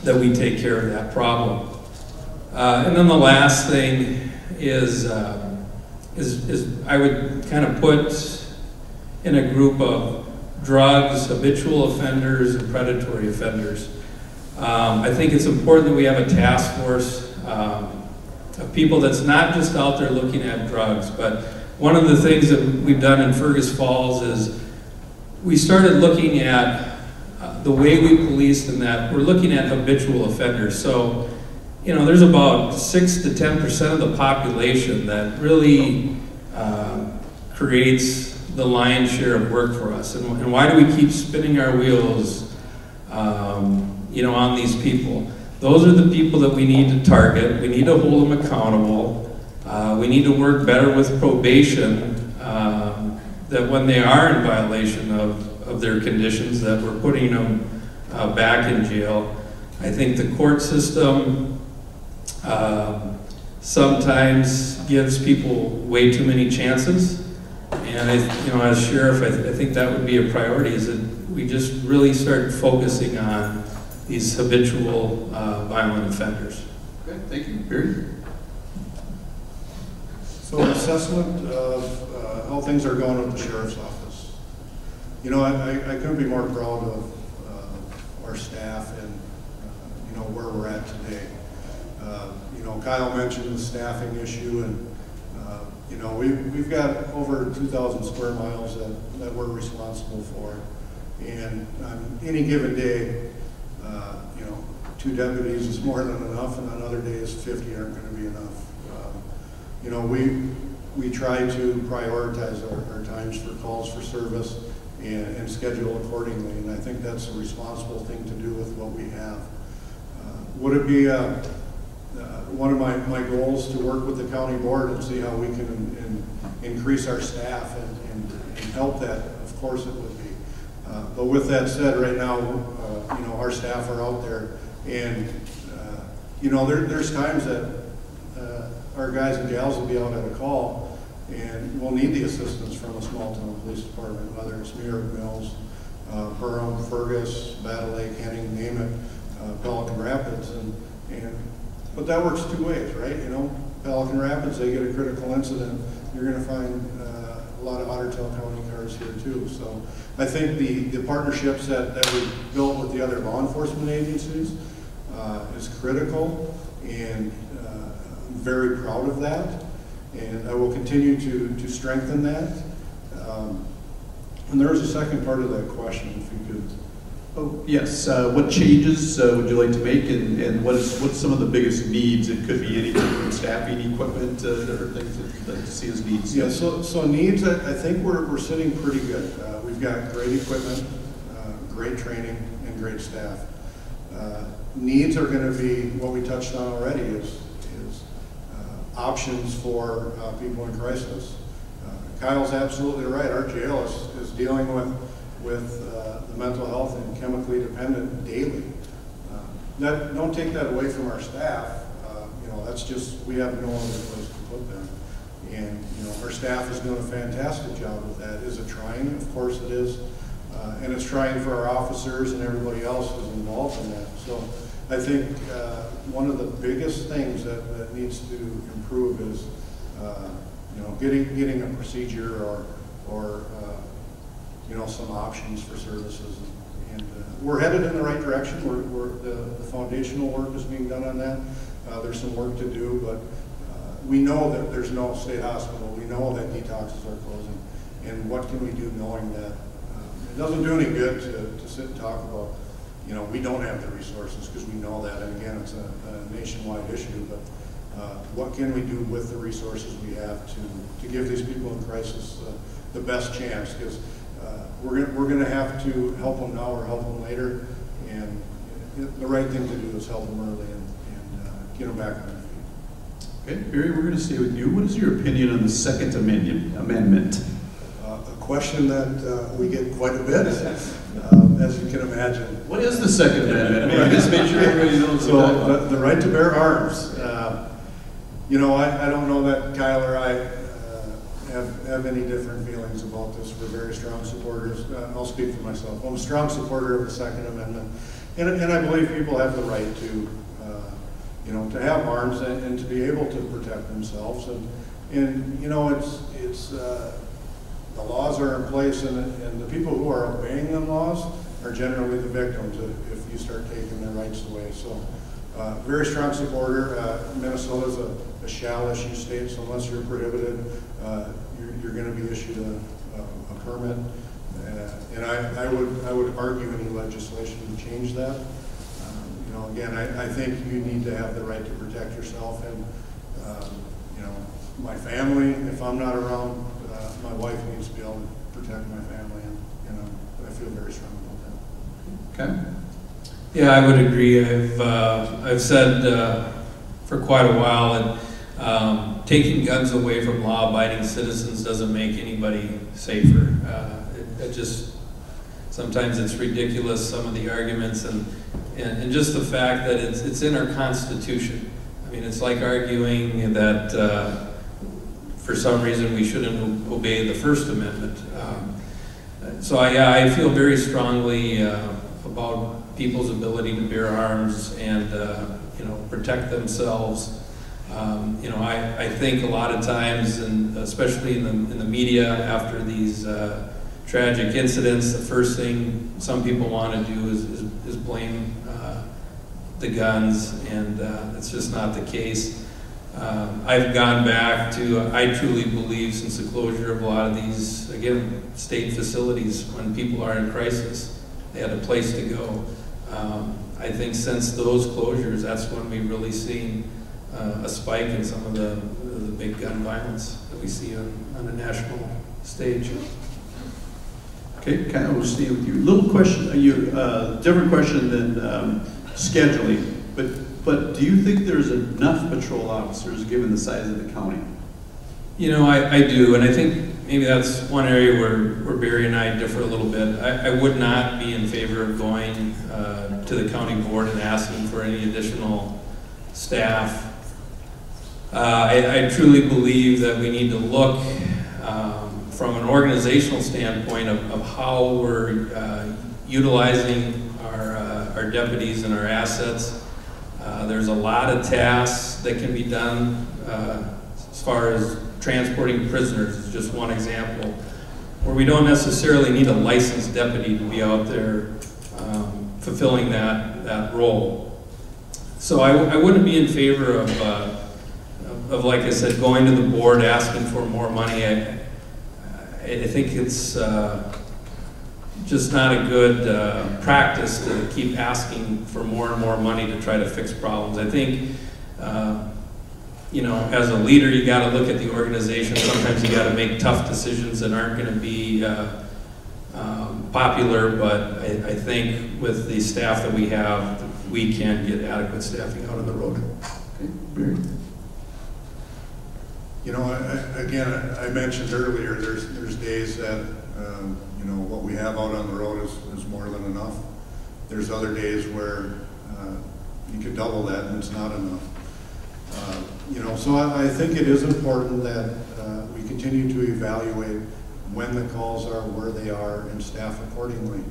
[SPEAKER 8] that we take care of that problem. And then the last thing is I would kind of put in a group of drugs, habitual offenders, and predatory offenders. I think it's important that we have a task force of people that's not just out there looking at drugs, but one of the things that we've done in Fergus Falls is we started looking at the way we policed, and that we're looking at habitual offenders. So, you know, there's about 6 to 10% of the population that really creates the lion's share of work for us. And why do we keep spinning our wheels, you know, on these people? Those are the people that we need to target. We need to hold them accountable. We need to work better with probation, that when they are in violation of their conditions, that we're putting them back in jail. I think the court system sometimes gives people way too many chances. And you know, as sheriff, I think that would be a priority, is that we just really start focusing on these habitual violent offenders.
[SPEAKER 2] Okay, thank you. Barry?
[SPEAKER 11] So an assessment of how things are going with the sheriff's office. You know, I couldn't be more proud of our staff and you know, where we're at today. You know, Kyle mentioned the staffing issue, and you know, we've got over 2,000 square miles that we're responsible for. And on any given day, you know, 2 deputies is more than enough, and on other days 50 aren't going to be enough. You know, we try to prioritize our times for calls for service and schedule accordingly, and I think that's a responsible thing to do with what we have. Would it be one of my goals to work with the county board and see how we can increase our staff and help that? Of course it would be. But with that said, right now, you know, our staff are out there, and you know, there's times that our guys and gals will be out at a call, and we'll need the assistance from a small town police department, whether it's Muir, Mills, Burham, Fergus, Battle Lake, Henning, name it, Pelican Rapids, but that works 2 ways, right? You know, Pelican Rapids, they get a critical incident, you're going to find a lot of Ottertail County cars here too. So I think the partnerships that we built with the other law enforcement agencies is critical, and I'm very proud of that, and I will continue to strengthen that. And there was a second part of that question, if you could.
[SPEAKER 2] Oh, yes. What changes would you like to make, and what's some of the biggest needs? It could be anything from staffing, equipment, or things that you'd like to see as needs.
[SPEAKER 11] Yeah, so needs, I think we're sitting pretty good. We've got great equipment, great training, and great staff. Needs are going to be what we touched on already, is options for people in crisis. Kyle's absolutely right. Our jail is dealing with the mental health and chemically dependent daily. Don't take that away from our staff. You know, that's just, we have no other place to put them. And you know, our staff is doing a fantastic job with that. Is it trying? Of course it is. And it's trying for our officers and everybody else who's involved in that. So I think one of the biggest things that needs to improve is you know, getting a procedure or you know, some options for services, and we're headed in the right direction. The foundational work is being done on that. There's some work to do, but we know that there's no state hospital. We know that detoxes are closing, and what can we do knowing that? It doesn't do any good to sit and talk about, you know, we don't have the resources, because we know that, and again, it's a nationwide issue, but what can we do with the resources we have to give these people in crisis the best chance? Because we're going to have to help them now or help them later, and the right thing to do is help them early and get them back on their feet.
[SPEAKER 2] Okay, Barry, we're going to stay with you. What is your opinion on the Second Amendment?
[SPEAKER 11] A question that we get quite a bit, as you can imagine.
[SPEAKER 2] What is the Second Amendment? Maybe just make sure everybody knows.
[SPEAKER 11] So the right to bear arms. You know, I don't know that Kyle or I have any different feelings about this. We're very strong supporters. I'll speak for myself. I'm a strong supporter of the Second Amendment. And I believe people have the right to, you know, to have arms and to be able to protect themselves. And you know, it's the laws are in place, and the people who are obeying the laws are generally the victims if you start taking their rights away. So, very strong supporter. Minnesota's a shall issue state, so unless you're prohibited, you're going to be issued a permit. And I would argue any legislation to change that. You know, again, I think you need to have the right to protect yourself, and you know, my family. If I'm not around, my wife needs to be able to protect my family, and you know, I feel very strong about that.
[SPEAKER 2] Okay.
[SPEAKER 8] Yeah, I would agree. I've said for quite a while that taking guns away from law-abiding citizens doesn't make anybody safer. It just, sometimes it's ridiculous, some of the arguments, and just the fact that it's in our Constitution. I mean, it's like arguing that for some reason we shouldn't obey the First Amendment. So I feel very strongly about people's ability to bear arms and you know, protect themselves. You know, I think a lot of times, and especially in the media after these tragic incidents, the first thing some people want to do is blame the guns, and it's just not the case. I've gone back to, I truly believe, since the closure of a lot of these, again, state facilities, when people are in crisis, they had a place to go. I think since those closures, that's when we've really seen a spike in some of the big gun violence that we see on a national stage.
[SPEAKER 2] Okay, Kyle, we'll stay with you. Little question, different question than scheduling, but do you think there's enough patrol officers given the size of the county?
[SPEAKER 8] You know, I do, and I think maybe that's one area where Barry and I differ a little bit. I would not be in favor of going to the county board and asking for any additional staff. I truly believe that we need to look from an organizational standpoint of how we're utilizing our deputies and our assets. There's a lot of tasks that can be done as far as transporting prisoners is just one example, where we don't necessarily need a licensed deputy to be out there fulfilling that role. So I wouldn't be in favor of, like I said, going to the board asking for more money. I think it's just not a good practice to keep asking for more and more money to try to fix problems. I think, you know, as a leader, you got to look at the organization. Sometimes you got to make tough decisions that aren't going to be popular, but I think with the staff that we have, we can get adequate staffing out on the road.
[SPEAKER 2] Okay, Barry?
[SPEAKER 11] You know, again, I mentioned earlier, there's days that, you know, what we have out on the road is more than enough. There's other days where you could double that and it's not enough. You know, so I think it is important that we continue to evaluate when the calls are, where they are, and staff accordingly.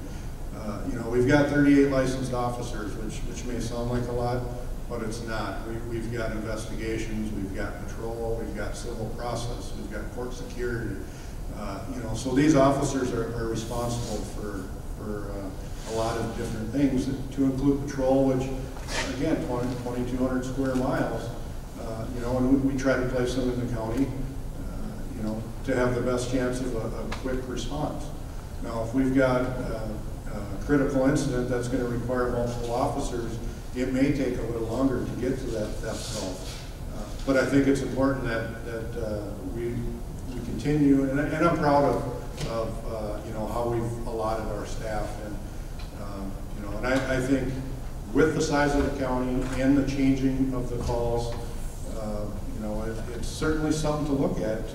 [SPEAKER 11] You know, we've got 38 licensed officers, which may sound like a lot, but it's not. We've got investigations, we've got patrol, we've got civil process, we've got court security. You know, so these officers are responsible for a lot of different things, to include patrol, which, again, 2,200 square miles. You know, and we try to place them in the county, you know, to have the best chance of a quick response. Now, if we've got a critical incident that's going to require multiple officers, it may take a little longer to get to that call. But I think it's important that we continue, and I'm proud of you know, how we've allotted our staff, and you know, and I think with the size of the county and the changing of the calls, you know, it's certainly something to look at.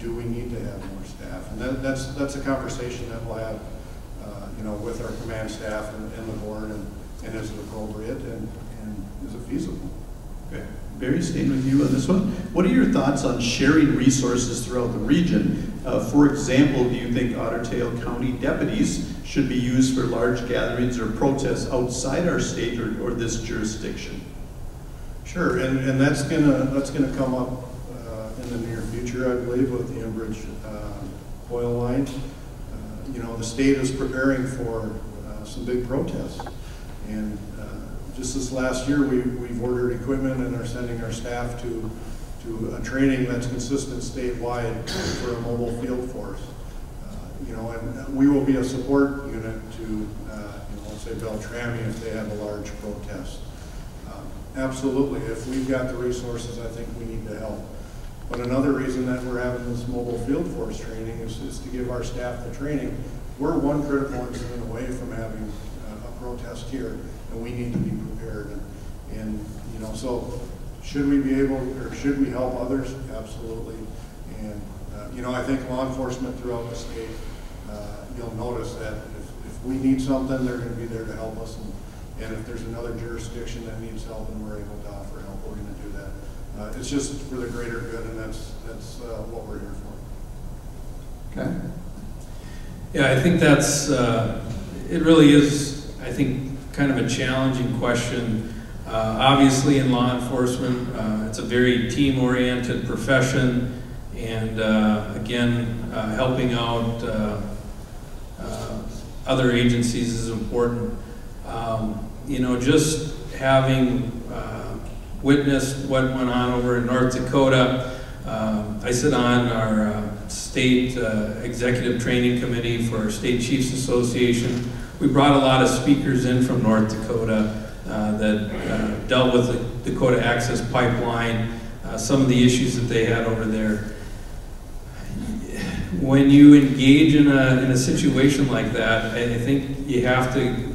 [SPEAKER 11] Do we need to have more staff? And that's a conversation that we'll have, you know, with our command staff and the board, and is it appropriate and is it feasible?
[SPEAKER 2] Okay. Barry, staying with you on this one. What are your thoughts on sharing resources throughout the region? For example, do you think Otter Tail County deputies should be used for large gatherings or protests outside our state or this jurisdiction?
[SPEAKER 11] Sure, and that's gonna come up in the near future, I believe, with the Enbridge oil line. You know, the state is preparing for some big protests, and just this last year, we've ordered equipment and are sending our staff to a training that's consistent statewide for a mobile field force. You know, and we will be a support unit to, you know, let's say Beltrami if they have a large protest. Absolutely, if we've got the resources, I think we need to help. But another reason that we're having this mobile field force training is to give our staff the training. We're one critical incident away from having a protest here, and we need to be prepared. And you know, so should we be able, or should we help others? Absolutely. And you know, I think law enforcement throughout the state, you'll notice that if we need something, they're going to be there to help us. And if there's another jurisdiction that needs help and we're able to offer help, we're going to do that. It's just for the greater good, and that's what we're here for.
[SPEAKER 2] Okay.
[SPEAKER 8] Yeah, I think that's, it really is, I think, kind of a challenging question. Obviously in law enforcement, it's a very team-oriented profession, and again, helping out other agencies is important. You know, just having witnessed what went on over in North Dakota, I sit on our state executive training committee for our State Chiefs Association. We brought a lot of speakers in from North Dakota that dealt with the Dakota Access Pipeline, some of the issues that they had over there. When you engage in a situation like that, I think you have to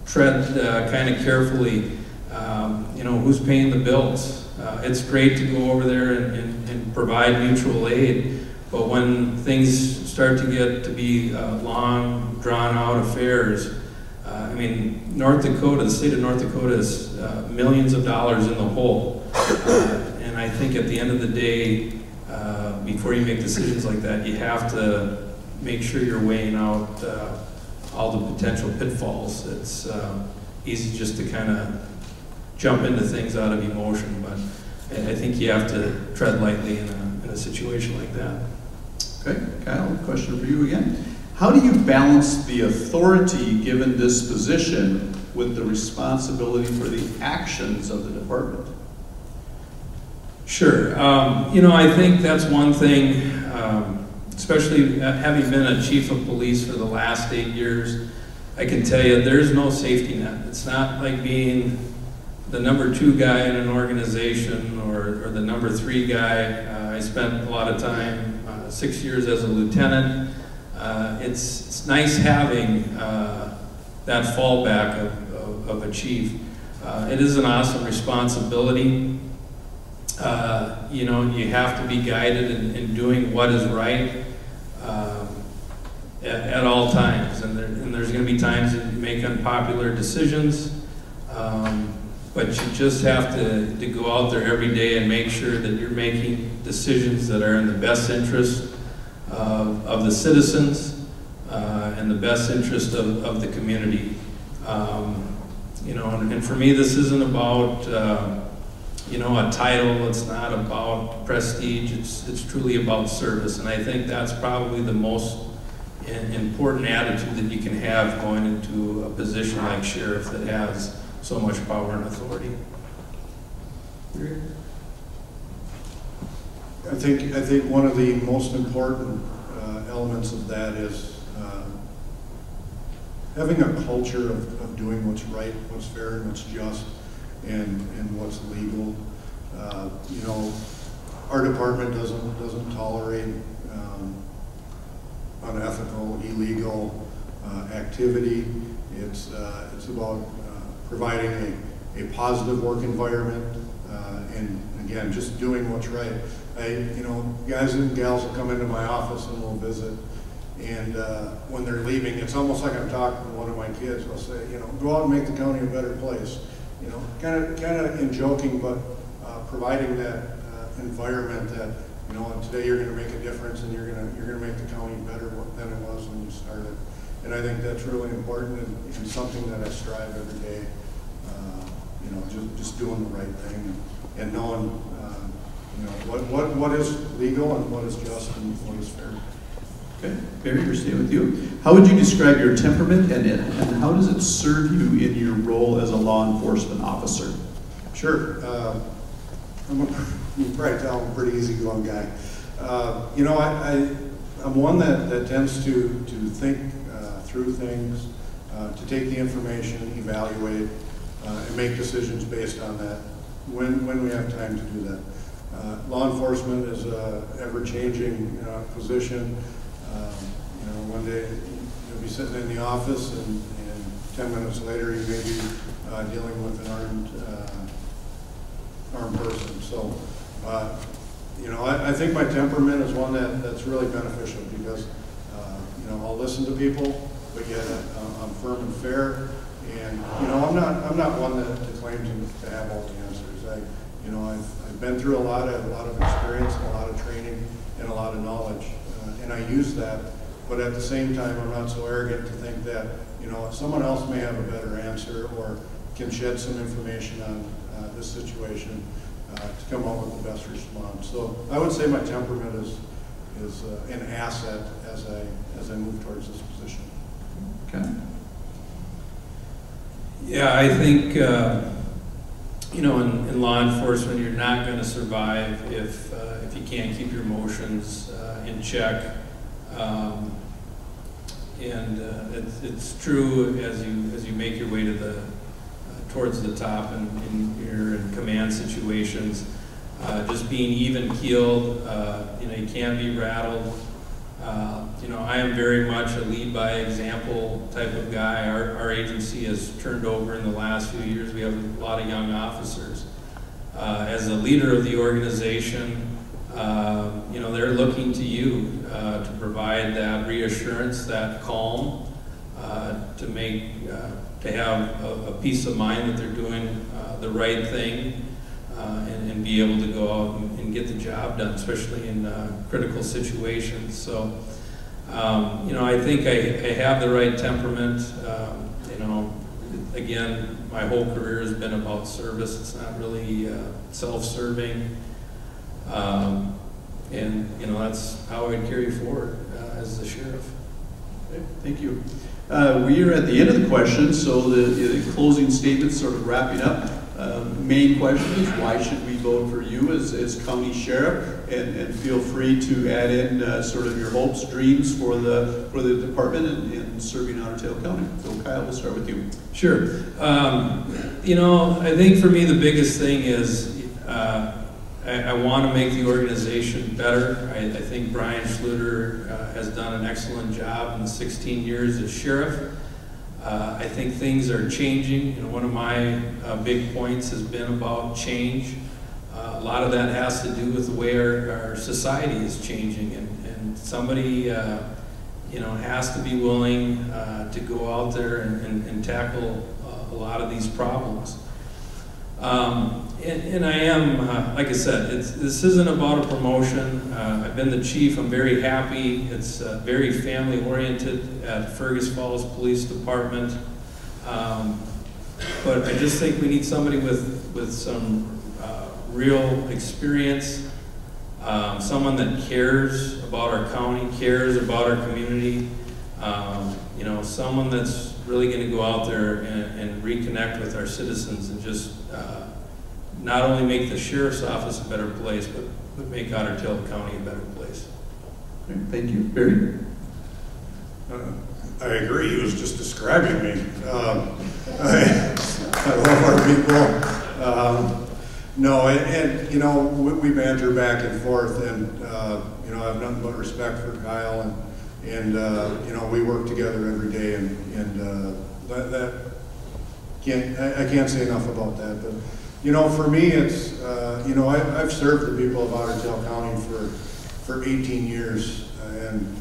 [SPEAKER 8] tread kind of carefully. You know, who's paying the bills? It's great to go over there and provide mutual aid, but when things start to get to be long, drawn-out affairs, I mean, North Dakota, the state of North Dakota is millions of dollars in the hole. And I think at the end of the day, before you make decisions like that, you have to make sure you're weighing out all the potential pitfalls. It's easy just to kind of jump into things out of emotion, but I think you have to tread lightly in a situation like that.
[SPEAKER 2] Okay, Kyle, question for you again. How do you balance the authority given this position with the responsibility for the actions of the department?
[SPEAKER 8] Sure. You know, I think that's one thing, especially having been a chief of police for the last 8 years, I can tell you there's no safety net. It's not like being the #2 guy in an organization or the #3 guy. I spent a lot of time, 6 years as a lieutenant. It's nice having that fallback of a chief. It is an awesome responsibility. You know, you have to be guided in doing what is right at all times. And there's going to be times that you make unpopular decisions, but you just have to go out there every day and make sure that you're making decisions that are in the best interest of the citizens and the best interest of the community. You know, and for me, this isn't about you know, a title. It's not about prestige. It's truly about service, and I think that's probably the most important attitude that you can have going into a position like sheriff that has so much power and authority.
[SPEAKER 11] I think one of the most important elements of that is having a culture of doing what's right, what's fair, and what's just, and what's legal. You know, our department doesn't tolerate unethical, illegal activity. It's about providing a positive work environment, and again, just doing what's right. You know, guys and gals will come into my office and we'll visit, and when they're leaving, it's almost like I'm talking to one of my kids. I'll say, you know, go out and make the county a better place. You know, kind of in joking, but providing that environment that, you know, today you're going to make a difference, and you're going to make the county better than it was when you started. And I think that's really important and something that I strive every day, you know, just doing the right thing and knowing, you know, what is legal and what is just and what is fair.
[SPEAKER 2] Okay, Barry, we're staying with you. How would you describe your temperament and how does it serve you in your role as a law enforcement officer?
[SPEAKER 11] Sure. You can probably tell I'm a pretty easygoing guy. You know, I'm one that tends to think through things, to take the information, evaluate, and make decisions based on that when we have time to do that. Law enforcement is an ever-changing position. You know, one day you'll be sitting in the office and 10 minutes later you may be dealing with an armed person. So, you know, I think my temperament is one that's really beneficial because, you know, I'll listen to people, but yet I'm firm and fair. And, you know, I'm not one that claims to have all the answers. You know, I've been through a lot. I have a lot of experience and a lot of training and a lot of knowledge. And I use that, but at the same time, I'm not so arrogant to think that, you know, someone else may have a better answer or can shed some information on this situation to come up with the best response. So I would say my temperament is an asset as I move towards this position.
[SPEAKER 2] Okay.
[SPEAKER 8] Yeah, I think, you know, in law enforcement, you're not going to survive if you can't keep your emotions in check. It's true as you make your way to towards the top and you're in command situations. Just being even keeled, you know, you can't be rattled. You know, I am very much a lead by example type of guy. Our agency has turned over in the last few years. We have a lot of young officers. As a leader of the organization, you know, they're looking to you to provide that reassurance, that calm, to have a peace of mind that they're doing the right thing, and be able to go out and get the job done, especially in critical situations. So, you know, I think I have the right temperament. You know, again, my whole career has been about service. It's not really self-serving. And, you know, that's how I'd carry forward as the sheriff.
[SPEAKER 2] Okay, thank you. We are at the end of the questions, so the closing statements sort of wrapping up. Main question is, why should we vote for you as county sheriff? And feel free to add in sort of your hopes, dreams for the department and serving Otter Tail County. So Kyle, we'll start with you.
[SPEAKER 8] Sure. You know, I think for me the biggest thing is I want to make the organization better. I think Brian Schluter has done an excellent job in 16 years as sheriff. I think things are changing. You know, one of my big points has been about change. A lot of that has to do with the way our society is changing, and somebody you know, has to be willing to go out there and tackle a lot of these problems. And I am, like I said, this isn't about a promotion. I've been the chief. I'm very happy. It's very family-oriented at Fergus Falls Police Department. But I just think we need somebody with some real experience, someone that cares about our county, cares about our community, you know, someone that's really going to go out there and reconnect with our citizens and just not only make the sheriff's office a better place, but make Otter Tail County a better place.
[SPEAKER 2] Okay, thank you. Barry?
[SPEAKER 11] I agree. He was just describing me. I love our people. No, and you know, we banter back and forth, and you know, I have nothing but respect for Kyle, and you know, we work together every day, and I can't say enough about that. But you know, for me, it's you know, I've served the people of Otter Tail County for 18 years, and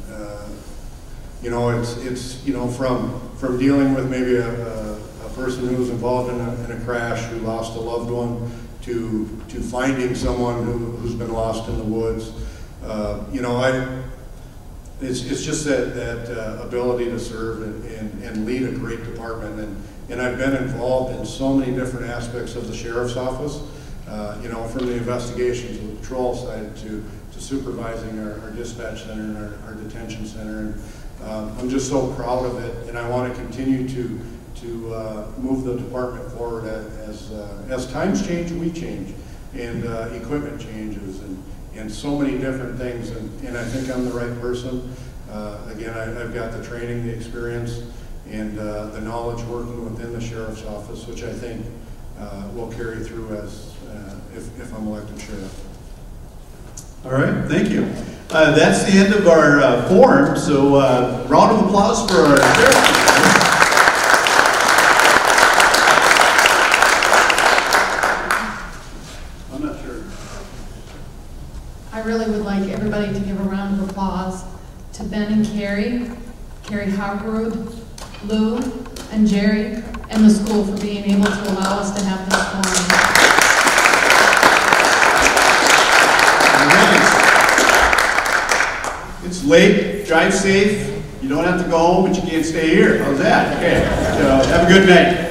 [SPEAKER 11] you know, it's you know, from dealing with maybe a person who was involved in a crash, who lost a loved one, to finding someone who's been lost in the woods. You know, it's just that ability to serve and lead a great department. And I've been involved in so many different aspects of the sheriff's office, you know, from the investigations, the patrol side to supervising our dispatch center and our detention center. And I'm just so proud of it, and I want to continue to move the department forward as times change, we change, and equipment changes, and so many different things. And I think I'm the right person. Again, I've got the training, the experience, and the knowledge working within the sheriff's office, which I think will carry through as if I'm elected sheriff.
[SPEAKER 2] All right, thank you. That's the end of our forum, so round of applause for our sheriff. I'm not sure.
[SPEAKER 12] I really would like everybody to give a round of applause to Ben and Carrie Hargrud, Lou, and Jerry, and the school for being able to allow us to have this forum.
[SPEAKER 2] It's late, drive safe. You don't have to go home, but you can't stay here. How's that? Okay, so have a good night.